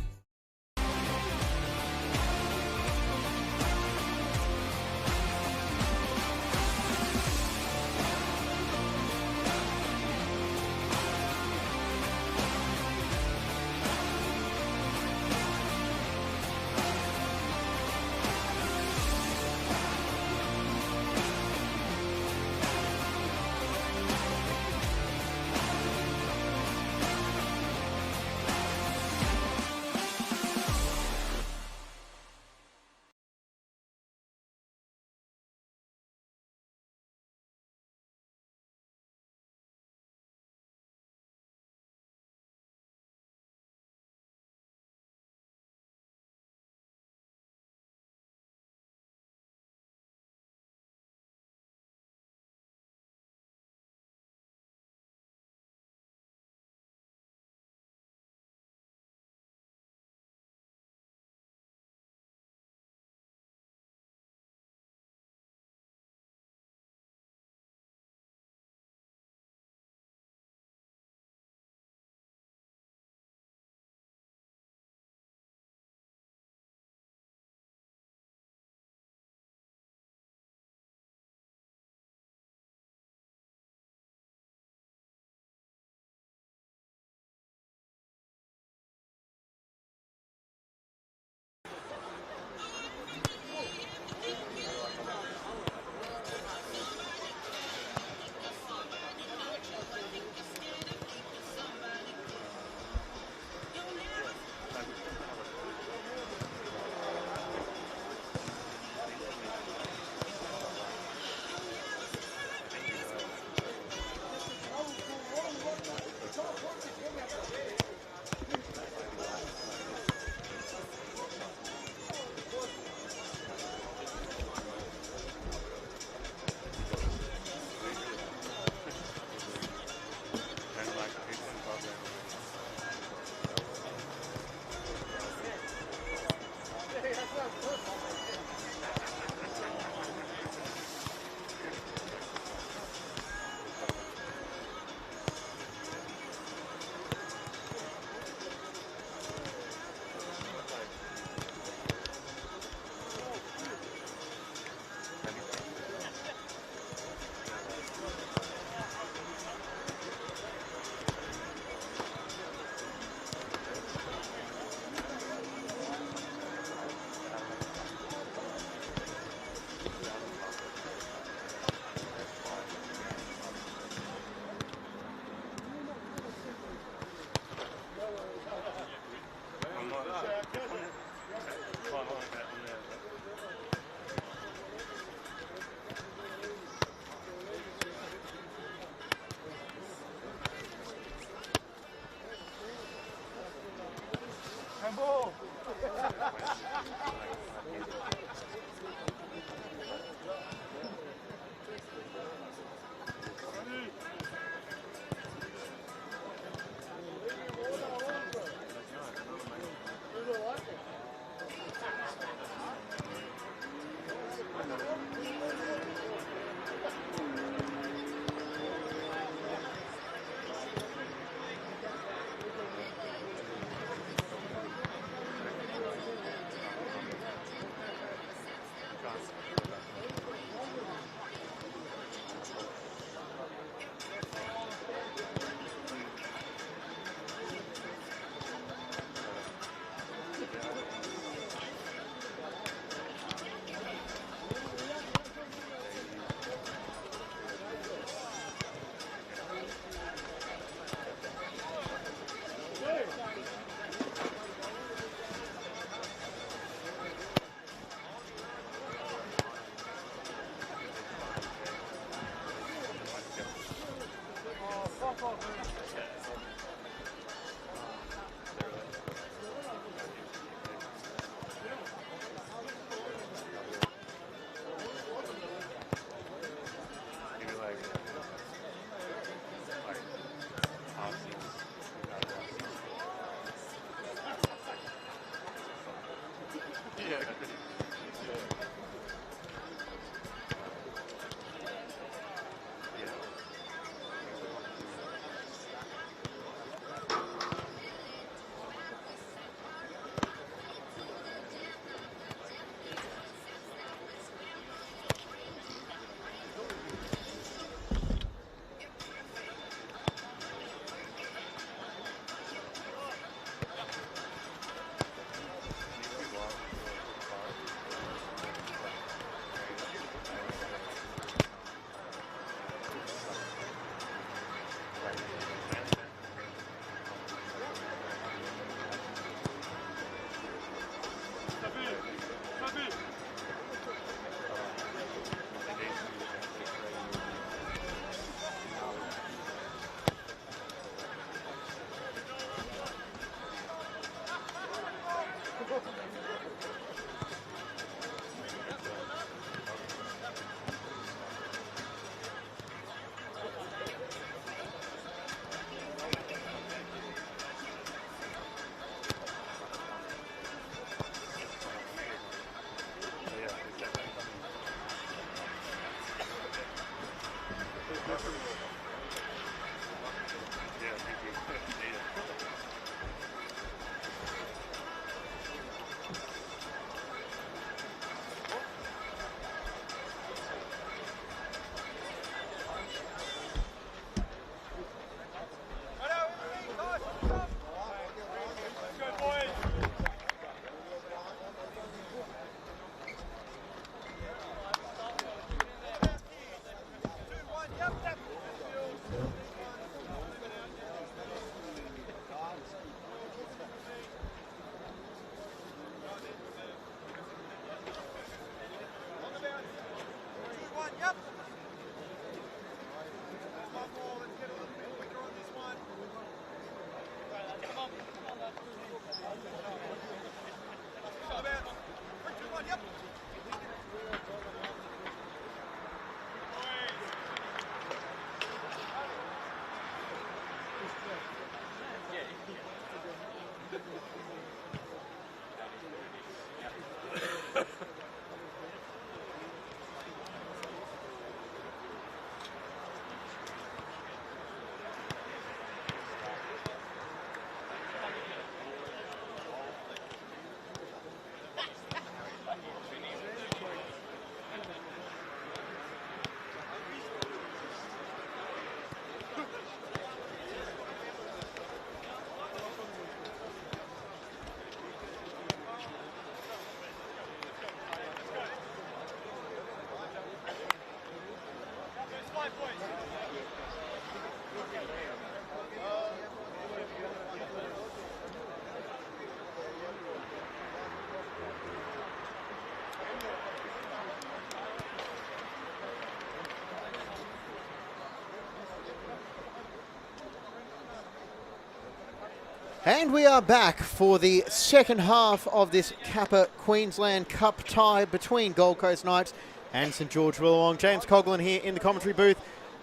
And we are back for the second half of this Kappa Queensland Cup tie between Gold Coast Knights and St George Willawong. James Coughlin here in the commentary booth,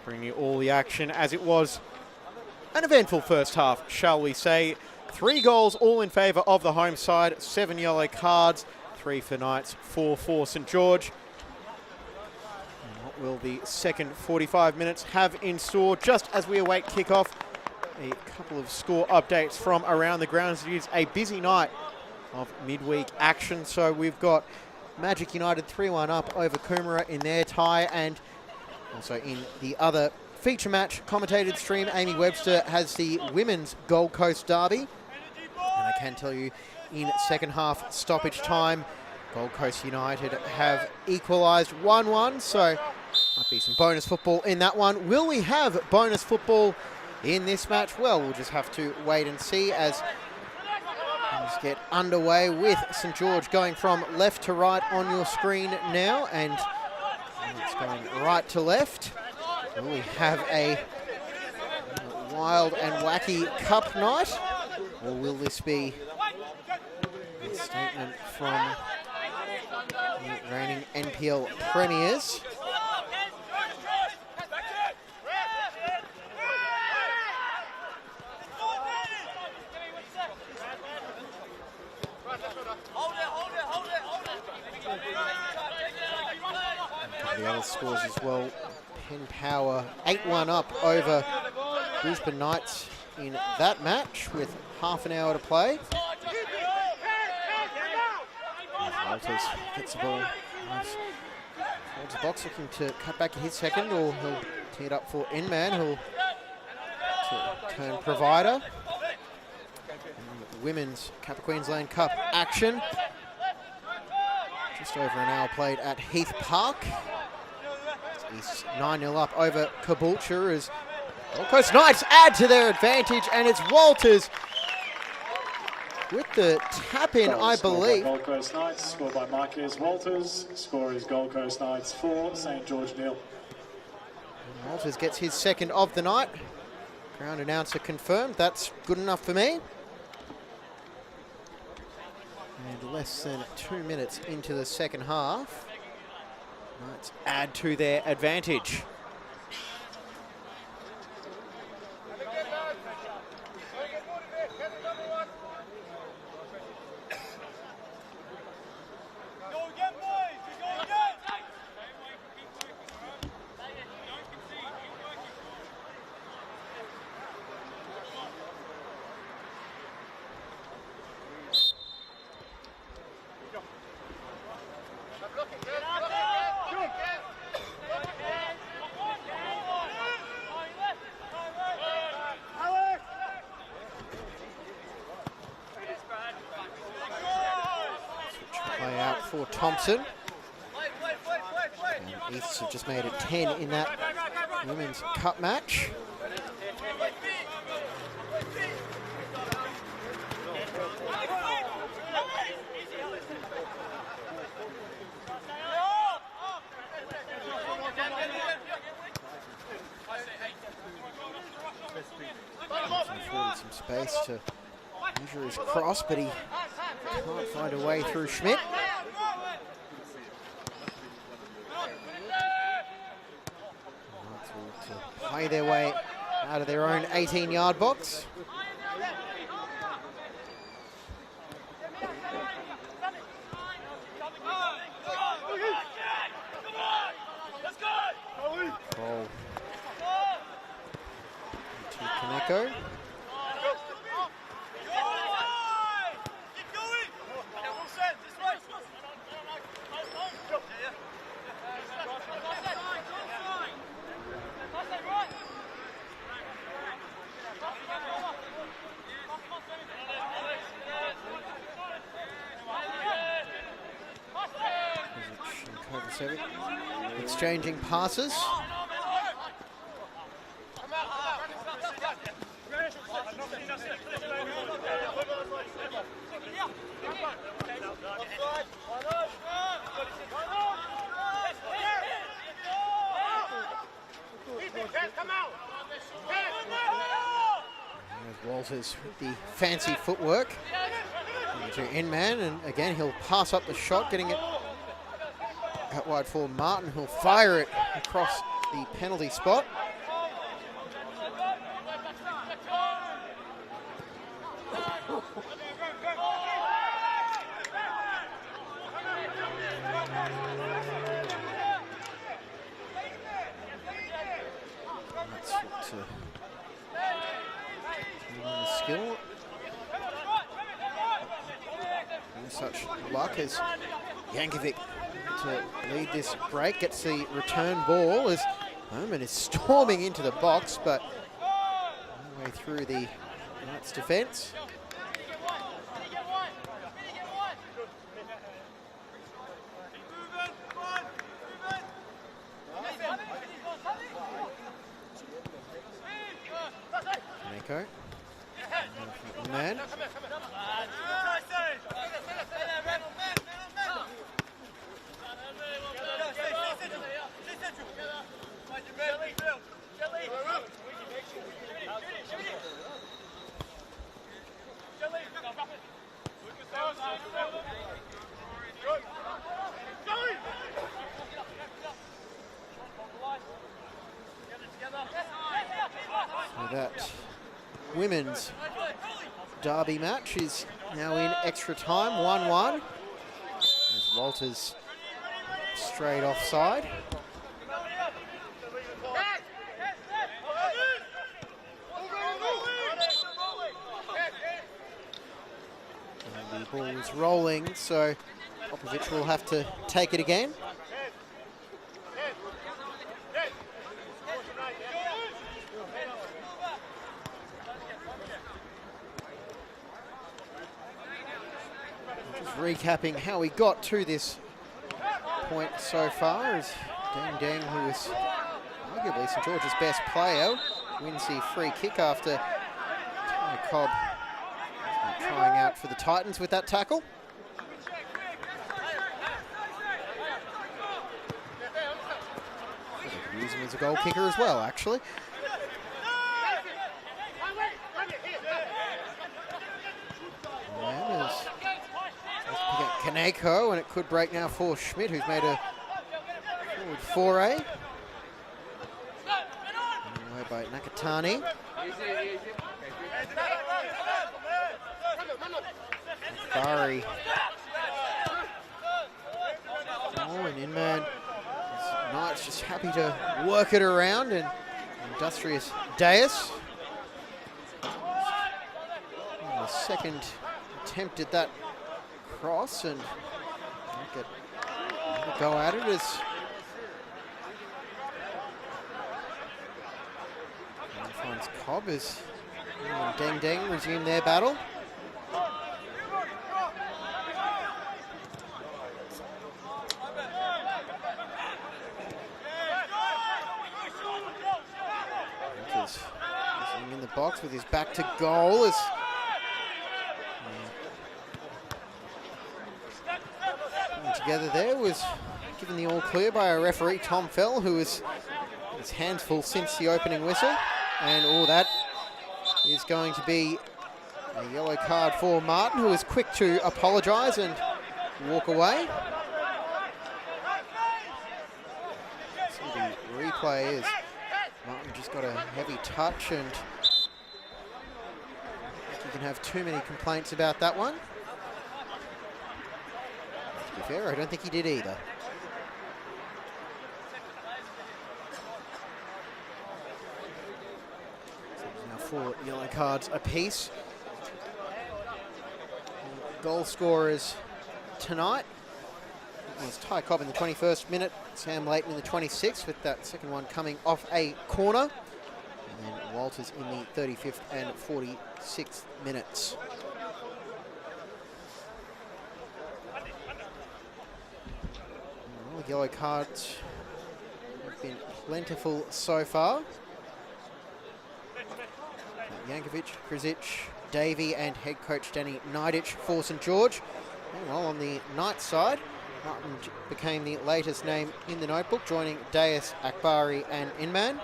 bringing you all the action as it was an eventful first half, shall we say. 3 goals, all in favour of the home side, 7 yellow cards, 3 for Knights, 4 for St George. And what will the second 45 minutes have in store just as we await kickoff? A couple of score updates from around the grounds. It is a busy night of midweek action. So we've got Magic United 3-1 up over Coomera in their tie, and also in the other feature match commentated stream, Amy Webster has the women's Gold Coast derby. And I can tell you, in second half stoppage time, Gold Coast United have equalised 1-1, so might be some bonus football in that one. Will we have bonus football in this match? Well, we'll just have to wait and see as things get underway with St George going from left to right on your screen now, and it's going right to left. Will we have a wild and wacky cup night, or will this be a statement from the reigning NPL premiers? The other scores as well. Penn Power 8-1 up over Brisbane Knights in that match with half an hour to play. Walters gets the ball. Holds the box, looking to cut back his second, or he'll tee it up for Inman, who'll turn provider. And women's Kappa Queensland Cup action. Just over an hour played at Heath Park. He's 9-0 up over Caboolture as Gold Coast Knights add to their advantage, and it's Walters with the tap-in, I believe. Gold Coast Knights, scored by Marquez Walters. Score is Gold Coast Knights 4, St George 0. Walters gets his second of the night. Ground announcer confirmed. That's good enough for me. And less than 2 minutes into the second half, Knights add to their advantage. Play out for Thompson. And Easts have just made it 10 in that Women's Cup match. Afforded some space to measure his cross, but he can't find a way through Schmidt. To play their way out of their own 18-yard box. Ball to Kaneko. Exchanging passes. There's Walters with the fancy footwork. To Inman, and again he'll pass up the shot, getting it out wide for Martin, who'll fire it across the penalty spot. That's the skill. Such luck as Yankovic to lead this break, gets the return ball as Oman is storming into the box, but all the way through the Knights defence. Nico. Man. So that women's derby match is now in extra time, 1-1. As Walters straight offside. And the ball is rolling, so Popovic will have to take it again. Recapping how we got to this point so far, as Dang Dang, who is arguably St George's best player, wins the free kick after Ty Cobb trying out for the Titans with that tackle. They could use him as a goal kicker as well, actually. Kaneko, and it could break now for Schmidt, who's made a forward foray. Away by Nakatani. Bari. Oh, and Inman. Knights just happy to work it around, and industrious Deus. And the second attempt at that cross, and go at it as finds Cobb as Deng Deng resume their battle. Walters in the box with his back to goal as together there, was given the all clear by a referee, Tom Fell, who was his hands full since the opening whistle. And all that is going to be a yellow card for Martin, who is quick to apologise and walk away. See the replay is Martin just got a heavy touch, and I think you can have too many complaints about that one. To be fair, I don't think he did either. So there's now 4 yellow cards apiece. Goal scorers tonight was Ty Cobb in the 21st minute, Sam Layton in the 26th, with that second one coming off a corner, and then Walters in the 35th and 46th minutes. Well, yellow cards have been plentiful so far. Yankovic, Krizic, Davey and head coach Danny Nidich for St George. And while on the Knights side, Martin became the latest name in the notebook, joining Deus, Akbari and Inman.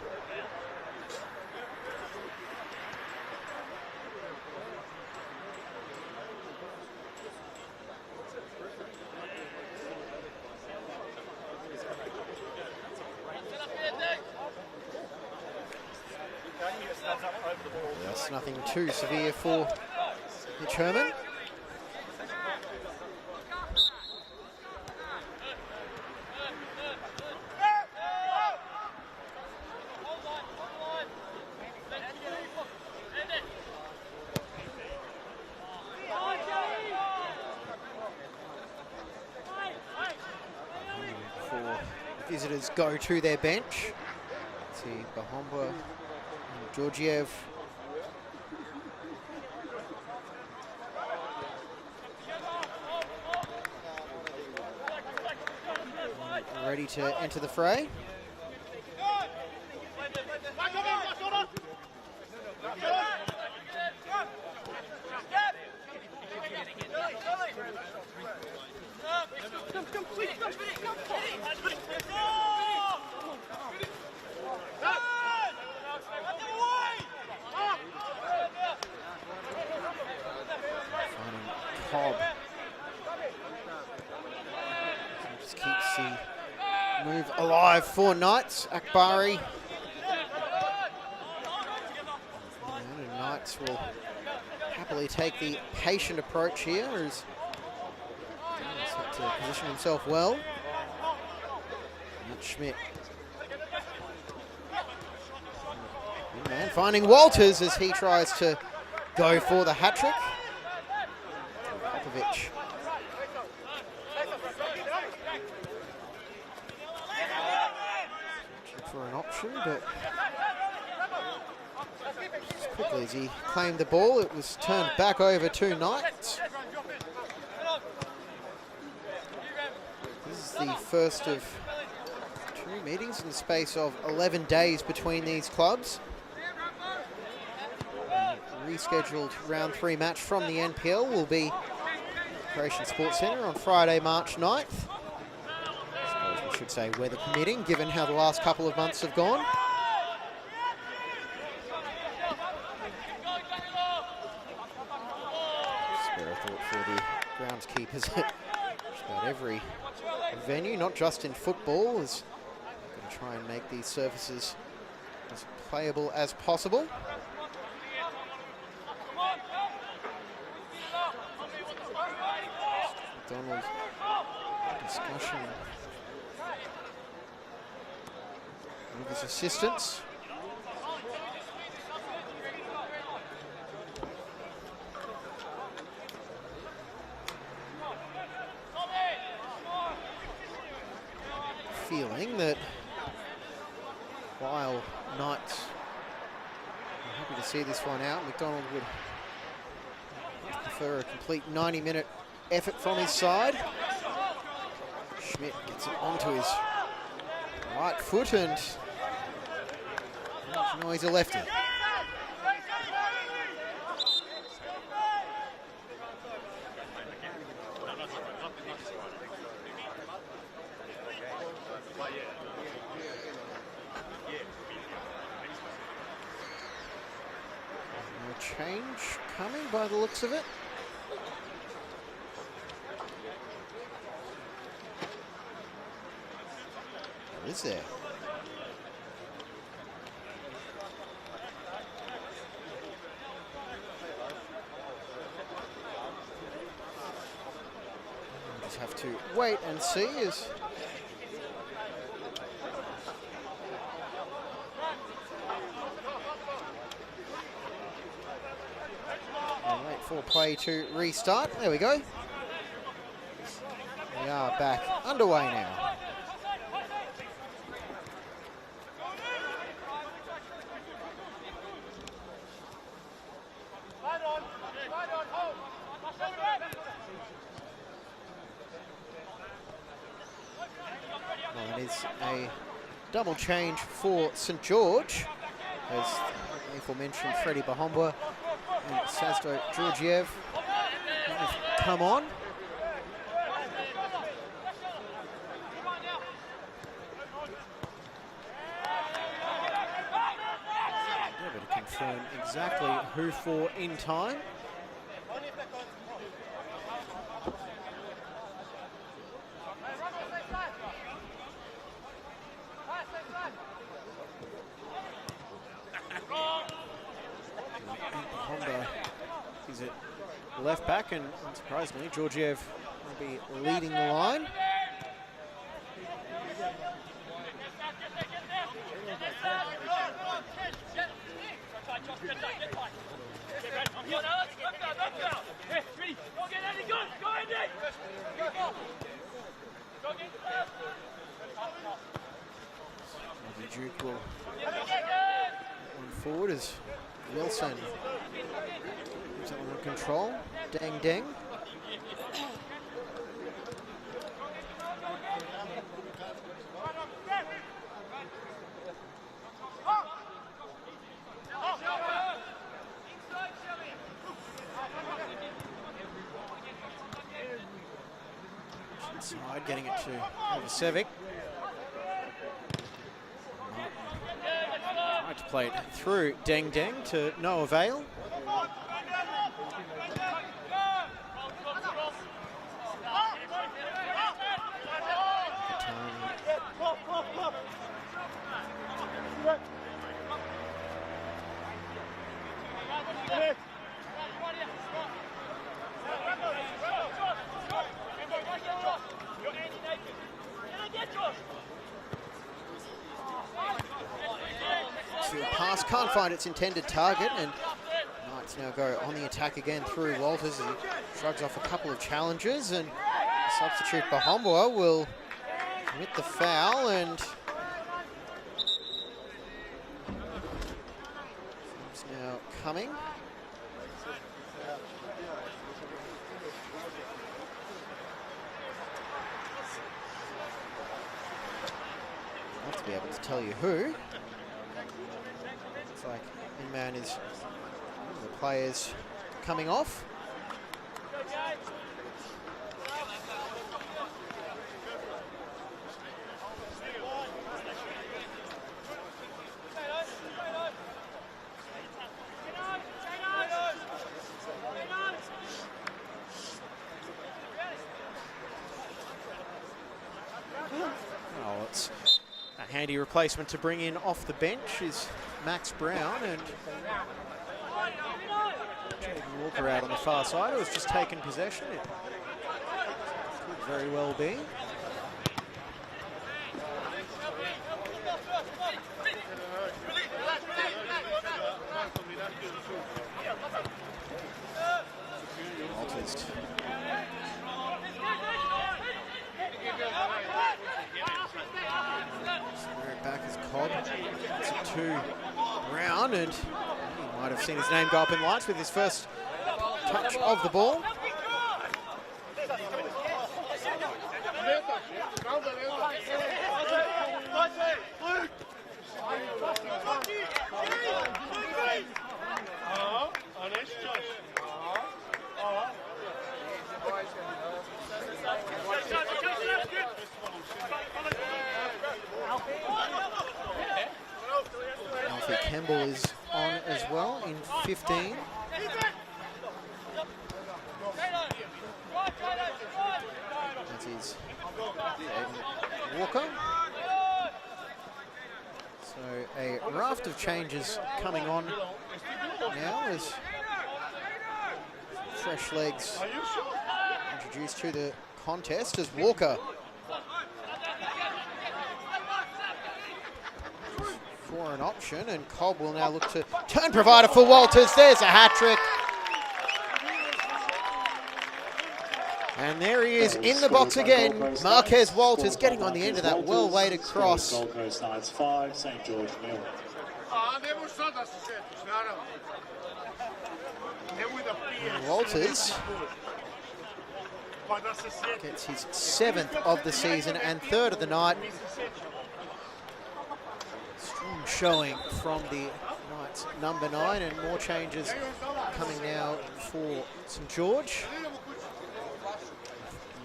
That's nothing too severe for Mitch Herman. Before visitors go to their bench, let's see Bahomba and Georgiev. Ready to enter the fray. Cobb just keeps the move alive for Knights. Akbari. And Knights will happily take the patient approach here as he's had to position himself well. Matt Schmidt. And finding Walters as he tries to go for the hat-trick. Popovich. For an option, but as quickly as he claimed the ball, it was turned back over to Knights. This is the first of 2 meetings in the space of 11 days between these clubs. Rescheduled round 3 match from the NPL will be Croatian Sports Centre on Friday, March 9th. I suppose we should say weather permitting, given how the last couple of months have gone. Spare a thought for the groundskeepers at just about every venue, not just in football, is going to try and make these surfaces as playable as possible. McDonald discussion with his assistants. Feeling that while Knights are happy to see this one out, McDonald would prefer a complete 90-minute effort from his side. Schmidt gets it onto his right foot and no, he's a lefty. No change coming by the looks of it. Is there? We'll just have to wait and see as and wait for play to restart. There we go. We are back underway now. Well, it is a double change for St George as aforementioned Freddie Bahomba and Sazdo Georgiev have come on. Never to confirm exactly who for in time. Honda is at left back, and unsurprisingly, Georgiev will be leading the line. Duke will one forward as Wilson keeps that one under control. Dang dang. Inside, getting it to Kovacevic. Tried to play it through Deng Deng to no avail. Pass can't find its intended target, and Knights now go on the attack again through Walters. He shrugs off a couple of challenges, and substitute Bahomboa will commit the foul, and it's now coming. Not to be able to tell you who. Like in-man is one of the players coming off. Oh, it's a handy replacement to bring in off the bench is Max Brown, and Jaden Walker out on the far side, who has just taken possession. It could very well be. Walters. Back is Cobb. It's a 2 Brown, and he might have seen his name go up in lights with his first touch of the ball. Alfie Campbell is on as well in 15. That is Aiden Walker. So a raft of changes coming on now as fresh legs introduced to the contest as Walker for an option, and Cobb will now look to turn provider for Walters. There's a hat-trick. And there he is in the box again. Marquez Walters getting on the end of that well-weighted cross. Gold Coast Knights 5, St. George 0. Walters gets his 7th of the season and 3rd of the night. Strong showing from the Knight It's number 9, and more changes coming now for St George.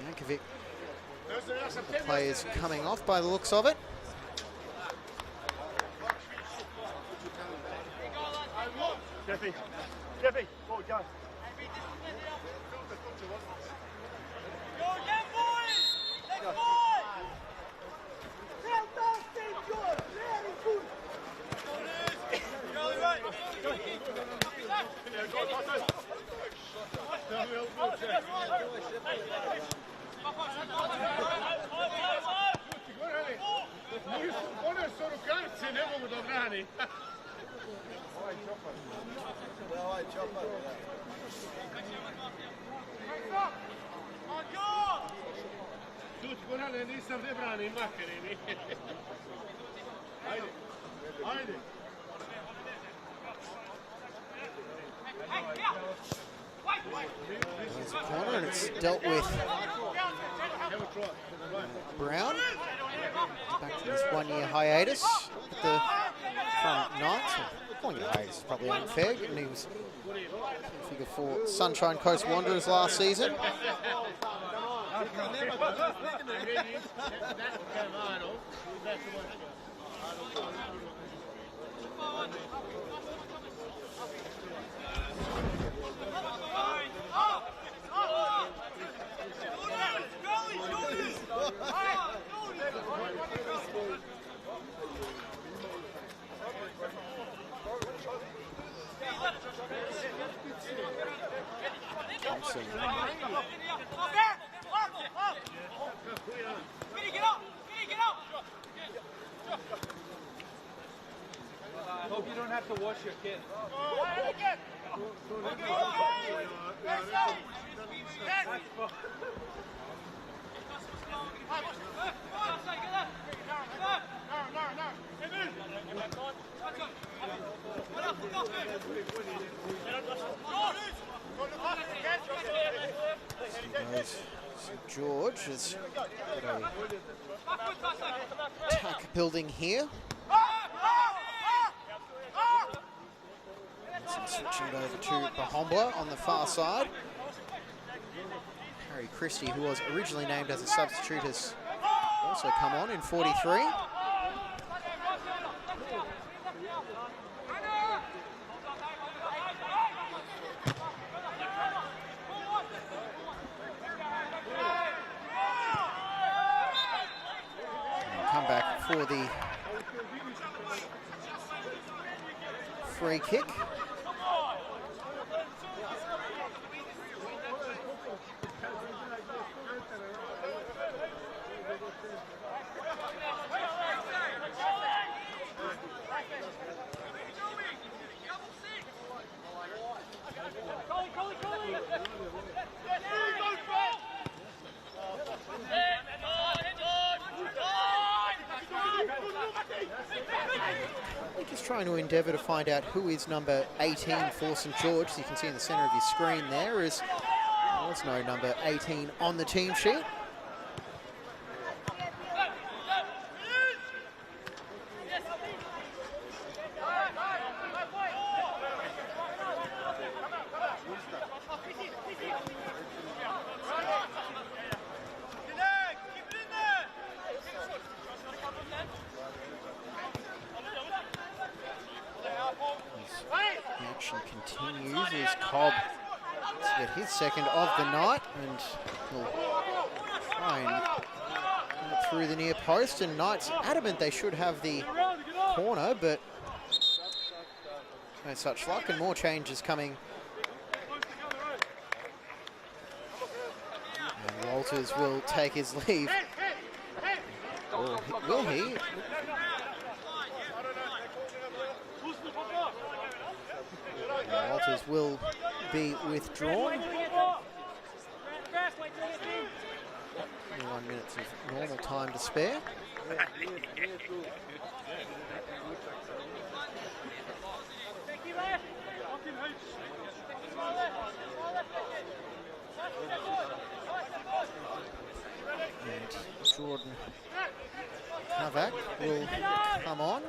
Yankovic, the players coming off by the looks of it. There's a corner, and it's dealt with Brown. Back to this 1-year hiatus at the front Knights. 1-year hiatus is probably unfair, given he was figure for Sunshine Coast Wanderers last season. Thompson. I hope you don't have to wash your kid. St George has got a attack building here. Switching it over to Bahombla on the far side. Harry Christie, who was originally named as a substitute, has also come on in 43. Come back for the free kick. Just trying to endeavour to find out who is number 18 for St George. As you can see in the centre of your screen there is, there's no number 18 on the team sheet. Continues as Cobb to get his second of the night, and he'll try and get through the near post, and Knights adamant they should have the corner, but no such luck, and more changes coming. And Walters will take his leave. Or will he? Walters will be withdrawn. 21 minutes of normal time to spare. And Jordan Kavak will come on.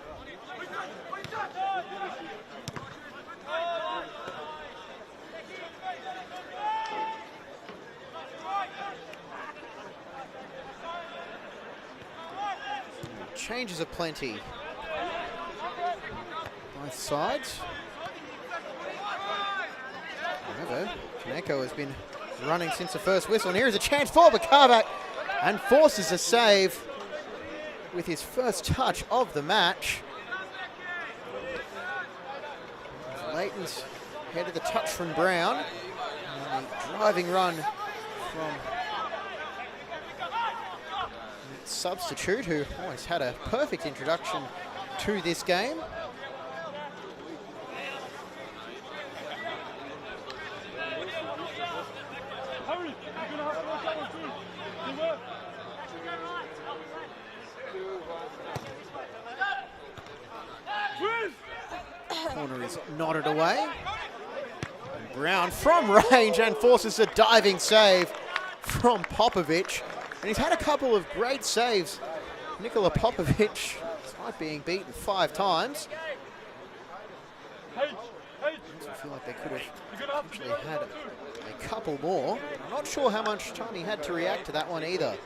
Changes aplenty. Both sides. However, Kaneko has been running since the first whistle, and here is a chance for Bakavak, and forces a save with his first touch of the match. Leighton's headed the touch from Brown, and a driving run from substitute, who always had a perfect introduction to this game. Corner is nodded away. And Brown from range and forces a diving save from Popovic. And he's had a couple of great saves. Nikola Popovic, despite being beaten 5 times. I feel like they could have actually had a couple more. I'm not sure how much time he had to react to that one either.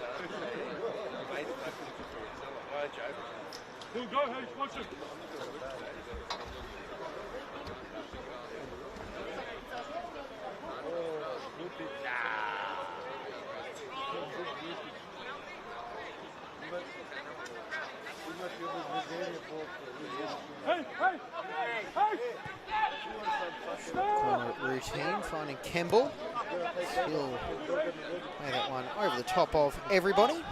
Corner routine, finding Kemble. He'll play that one over the top of everybody.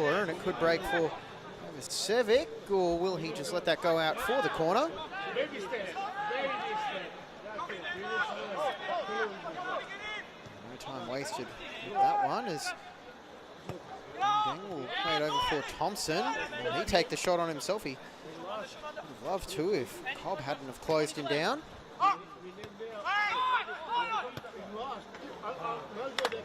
And it could break for Sevic, or will he just let that go out for the corner? No time wasted with that one, as Deng will play it over for Thompson. Will he take the shot on himself? He would have loved to if Cobb hadn't have closed him down.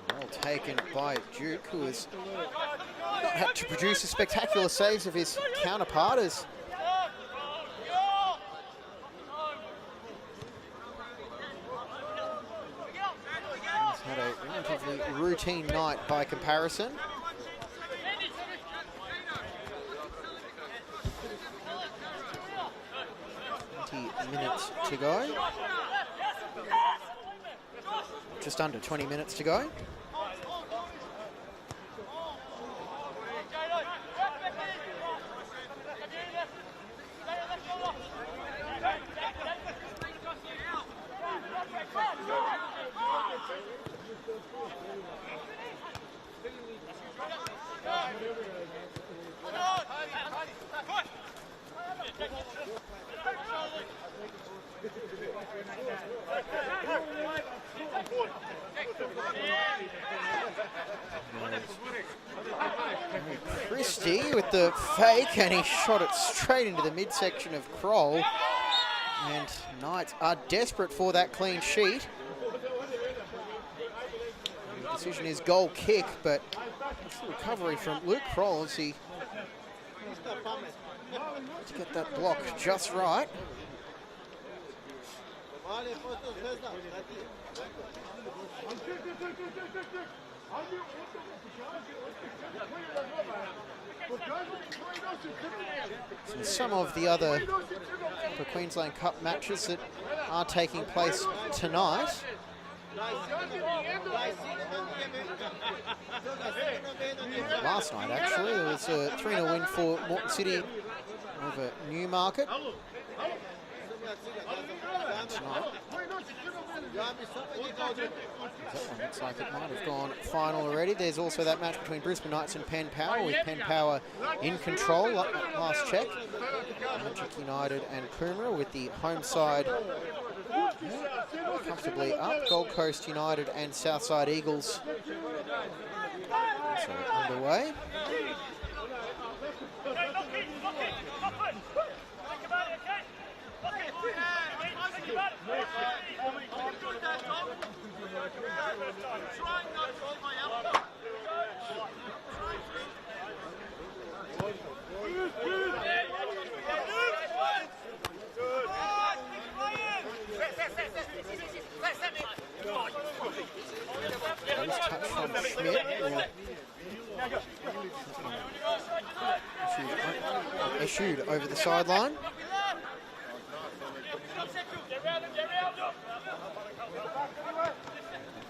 Well taken by Duke, who has not had to produce the spectacular saves of his counterpart, as he's had a relatively routine night by comparison. 20 minutes to go. Just under 20 minutes to go. Christie with the fake, and he shot it straight into the midsection of Kroll. And Knights are desperate for that clean sheet. The decision is goal kick, but it's the recovery from Luke Kroll as he to get that block just right. So some of the other Kappa Queensland Cup matches that are taking place tonight. Last night, actually, there was a 3-0 win for Morton City over Newmarket. And tonight, that one looks like it might have gone final already. There's also that match between Brisbane Knights and Penn Power, with Penn Power in control. Last check. Magic United and Coomera with the home side comfortably up. Gold Coast United and Southside Eagles So underway. Nice touch from Schmidt. Issued over the sideline.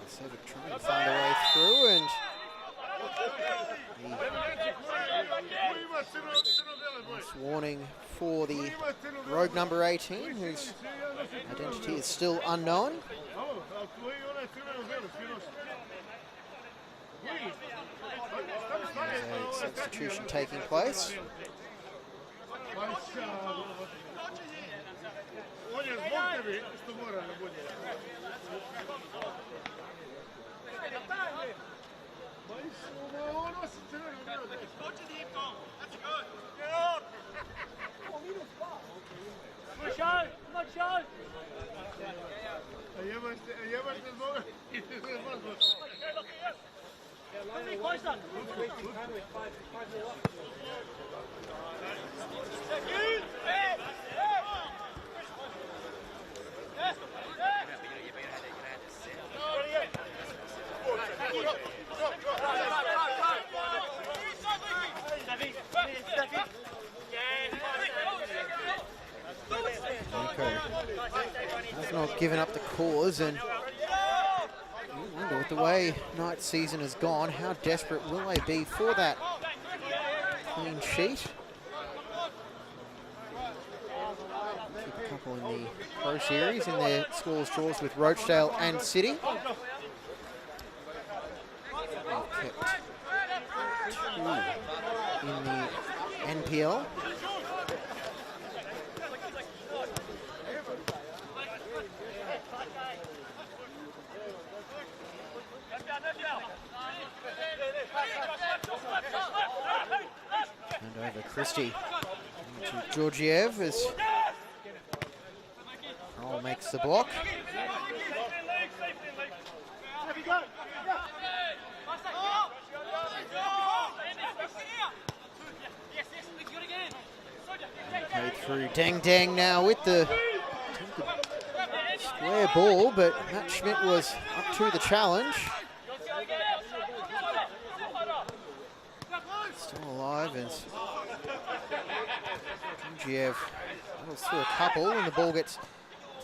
Sevic trying to find a way through, and nice warning for the rogue number 18, whose identity is still unknown. There's a substitution taking place. Has not given up the cause, and you wonder, with the way Knight's season has gone, how desperate will they be for that clean sheet? Keep a couple in the Pro Series in their scores draws with Rochdale and City. They've kept 2 in the NPL. And over Christie to Georgiev as Kroll makes the block. Played through Deng Deng now with the square ball, but Matt Schmidt was up to the challenge. Still alive as Georgiev battles through a couple, and the ball gets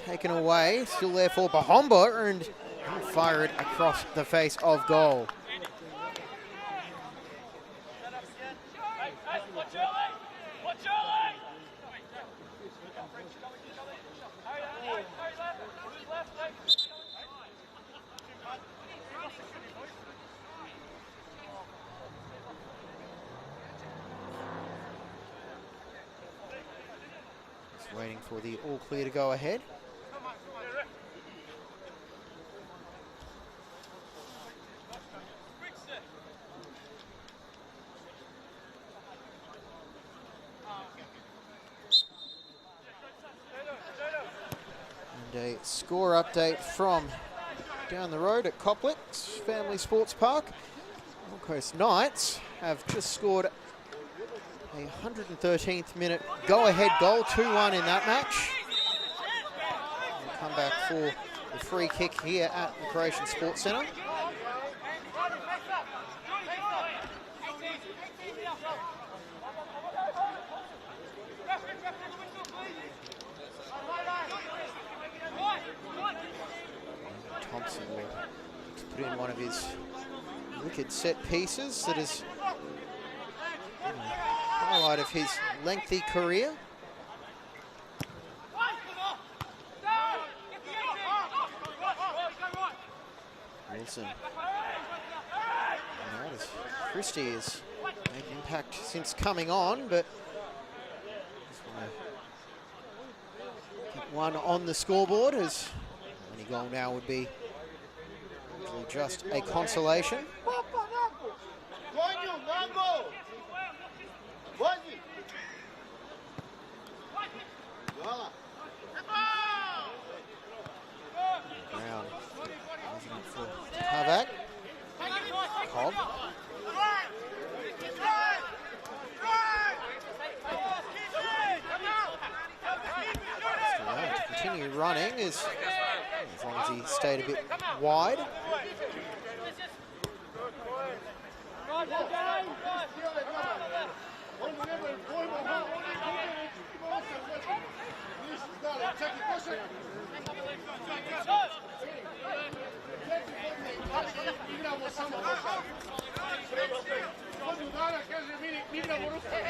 taken away. Still there for Bahomba, and he'll fire it across the face of goal. Waiting for the all clear to go ahead. And a score update from down the road at Coplex Family Sports Park. Gold Coast Knights have just scored a 113th minute go-ahead goal, 2-1 in that match. We'll come back for the free kick here at the Croatian Sports Centre. Thompson will put in one of his wicked set pieces that is highlight of his lengthy career. Wilson. Notice Christie has made an impact since coming on, but just want to get one on the scoreboard, as any goal now would be just a consolation. Brown. For Harvac. Cobb. Continue running as long as he stayed a bit wide.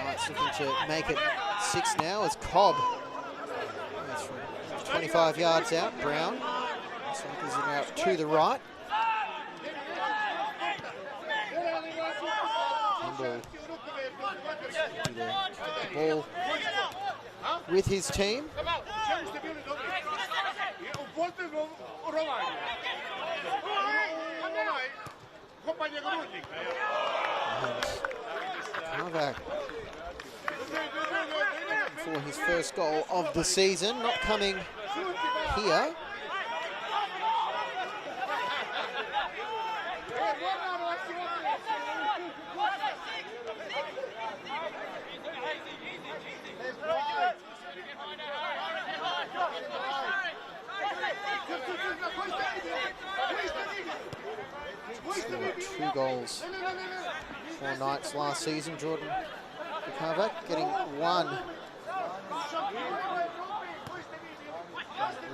Knight's looking to make it 6 now as Cobb. That's from 25 yards out. Brown. Cycles it out to the right. Campbell the ball with his team. Harvac for his first goal of the season, not coming here. Two goals for Knights last season. Jordan Harvac getting one.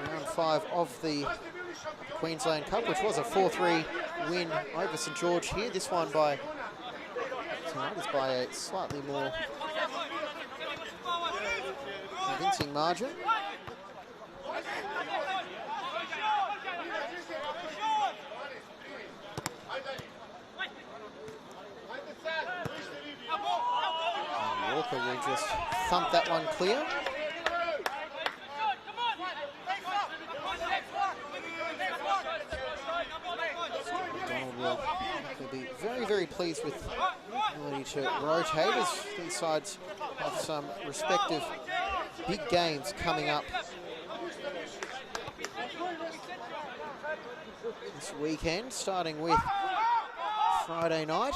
Round 5 of the Queensland Cup, which was a 4-3 win over St George here. This one by tonight is by a slightly more convincing margin. Walker will just thump that one clear. Donald will be very, very pleased with the ability to rotate as these sides have some respective big games coming up this weekend, starting with Friday night.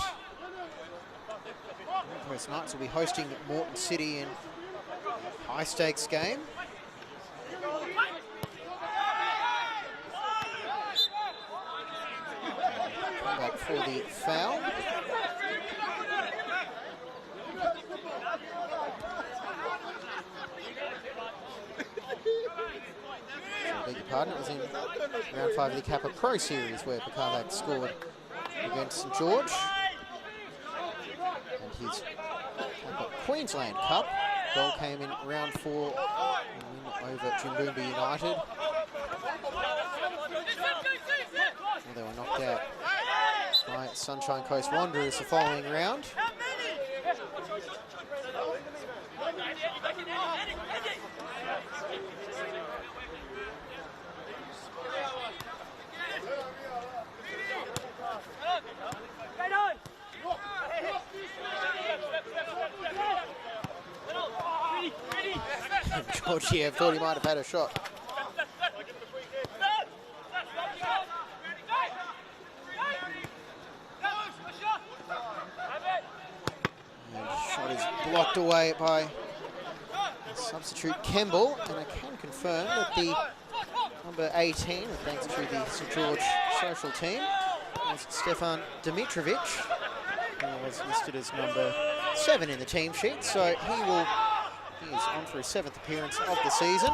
West Knights will be hosting Moreton City in a high-stakes game. Come back for the foul. I beg your pardon, it was in round 5 of the Kappa Pro Series where Bukarvac scored against St George. And his Kappa Queensland Cup goal came in round 4 over Jimboomba United. Well, they were knocked out by Sunshine Coast Wanderers the following round. Georgiev thought he might have had a shot. And the shot is blocked away by substitute Kemble, and I can confirm that the number 18, thanks to the St George social team, was Stefan Dimitrovic, who was listed as number 7 in the team sheet, so he is on for his 7th appearance of the season.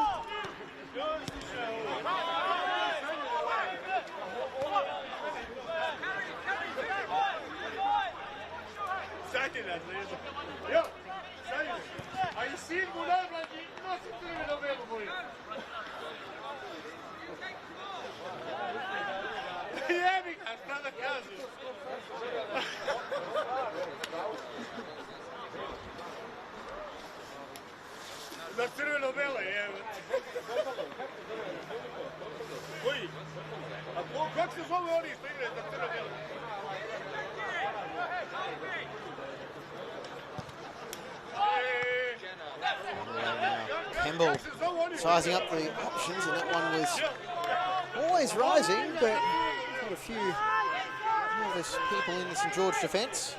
Campbell sizing up the options, and that one was always rising, but got a few nervous people in the St George defence.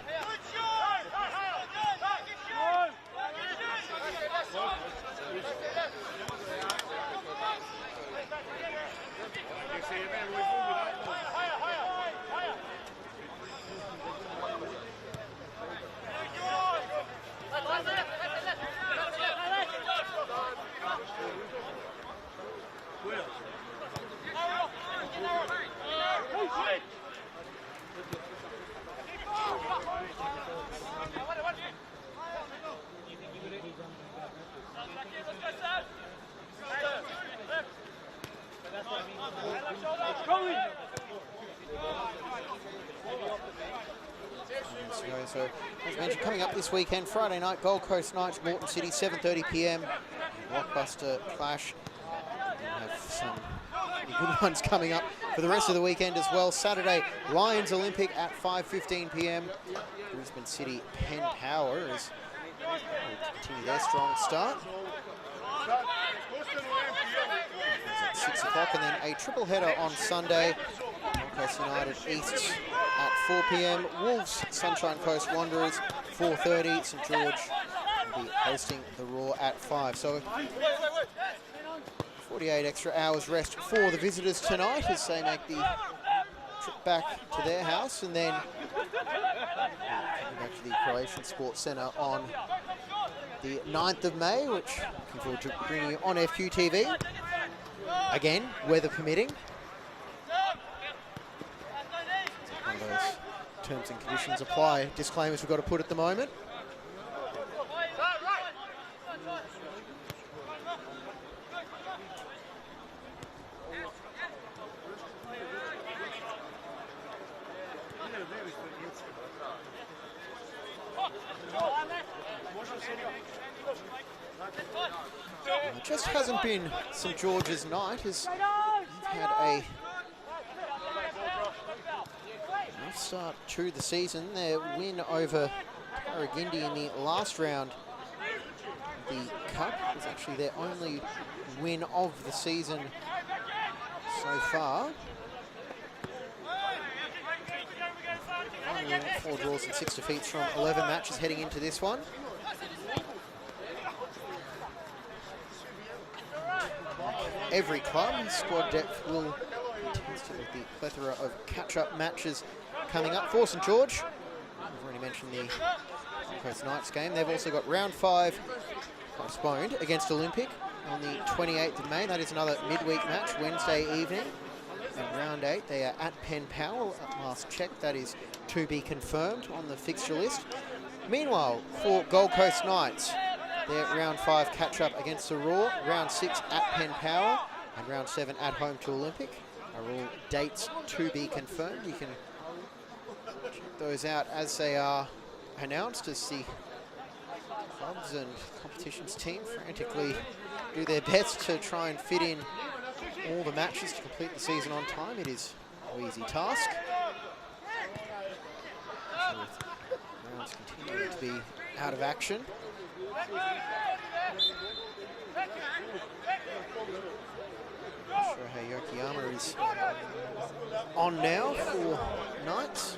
So, as mentioned, coming up this weekend, Friday night, Gold Coast Knights, Moreton City, 7:30 p.m. Blockbuster clash. We'll have some pretty good ones coming up for the rest of the weekend as well. Saturday, Lions Olympic at 5:15 p.m. Brisbane City, Penn Power as they continue their strong start. At 6 o'clock, and then a triple header on Sunday. Gold Coast United East at 4 p.m. Wolves, Sunshine Coast Wanderers, 4:30. St George will be hosting the Roar at 5. So 48 extra hours rest for the visitors tonight as they make the trip back to their house, and then back to the Croatian Sports Centre on the 9th of May, which looking forward to bringing you on FQTV. Again, weather permitting. One of those terms and conditions apply disclaimers we've got to put at the moment. It just hasn't been St George's night, as they've had a rough start to the season. Their win over Tarragindi in the last round of the Cup was actually their only win of the season so far. 1 win, 4 draws and 6 defeats from 11 matches heading into this one. Every club, squad depth will be tested with the plethora of catch-up matches coming up for St George. I've already mentioned the Gold Coast Knights game. They've also got round 5 postponed against Olympic on the 28th of May. That is another midweek match, Wednesday evening. And round 8, they are at Penn Power. At last check, that is to be confirmed on the fixture list. Meanwhile, for Gold Coast Knights, their round 5 catch-up against the Roar, round 6 at Penn Power, and round 7 at home to Olympic are all dates to be confirmed. You can check those out as they are announced, as the clubs and competitions team frantically do their best to try and fit in all the matches to complete the season on time. It is no easy task. So with rounds continuing to be out of action. Shohei Yokiyama is on now for Knights.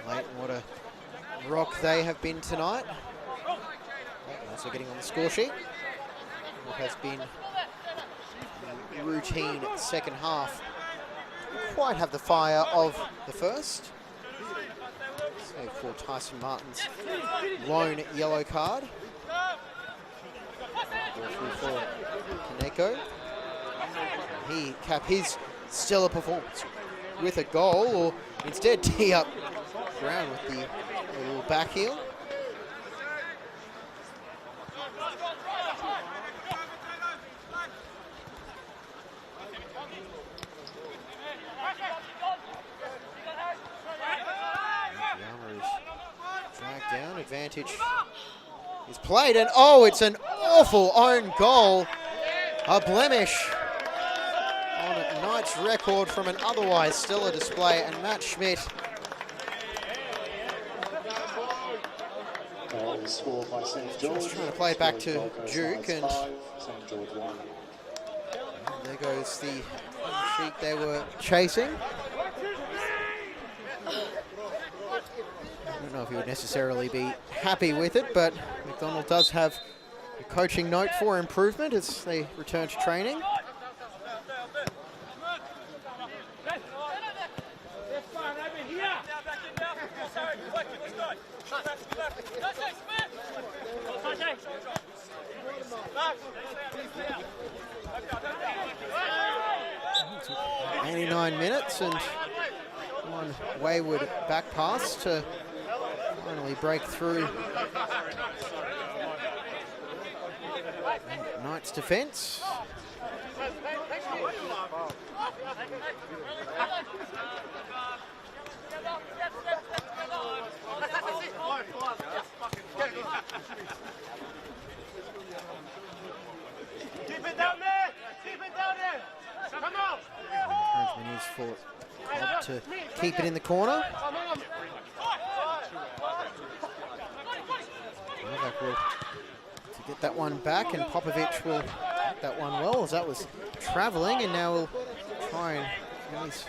Leighton, what a rock they have been tonight. Leighton also getting on the score sheet. What has been a routine second half. Didn't quite have the fire of the first. Save for Tyson Martin's lone yellow card. Ball through for Kaneko. He cap his stellar performance with a goal, or instead tee up Brown with the little back heel. Down advantage is played, and oh, it's an awful own goal. A blemish on Knight's record from an otherwise stellar display, and Matt Schmidt. Just trying to play it back to Duke, and there goes the sheet they were chasing. I don't know if he would necessarily be happy with it, but McDonald does have a coaching note for improvement as they return to training. Took 89 minutes and one wayward back pass to finally break through Knight's defence. Keep it down there! Keep it down there! Come on! Encouragement is for Cobb to keep it in the corner. Novak will to get that one back, and Popovic will take that one well as that was travelling, and now we'll try and release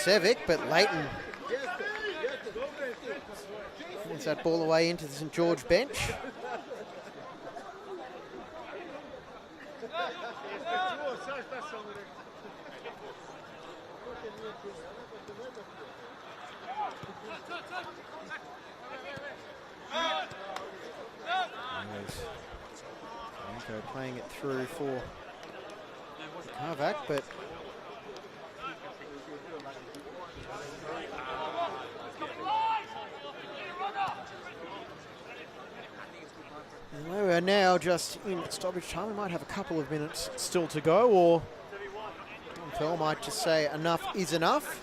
Sevic, but Leighton gets that ball away into the St George bench. Playing it through for Karvak, but we are now just in stoppage time. We might have a couple of minutes still to go, or Tom Fell might just say enough is enough.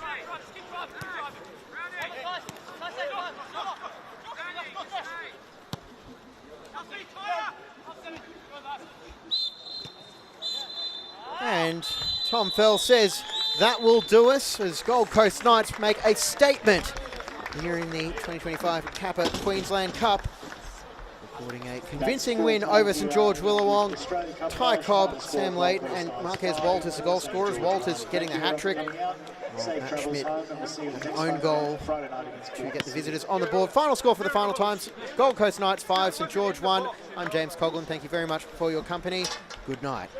And Tom Fell says that will do us as Gold Coast Knights make a statement here in the 2025 Kappa Queensland Cup. Recording a convincing win over St George Willawong. Ty Cobb, Sam Leighton and Marquez Walters, the goal scorers. Walters getting the hat-trick. Matt Schmidt with an own goal to get the visitors on the board. Final score for the final times. Gold Coast Knights 5, St George 1. I'm James Coughlin. Thank you very much for your company. Good night.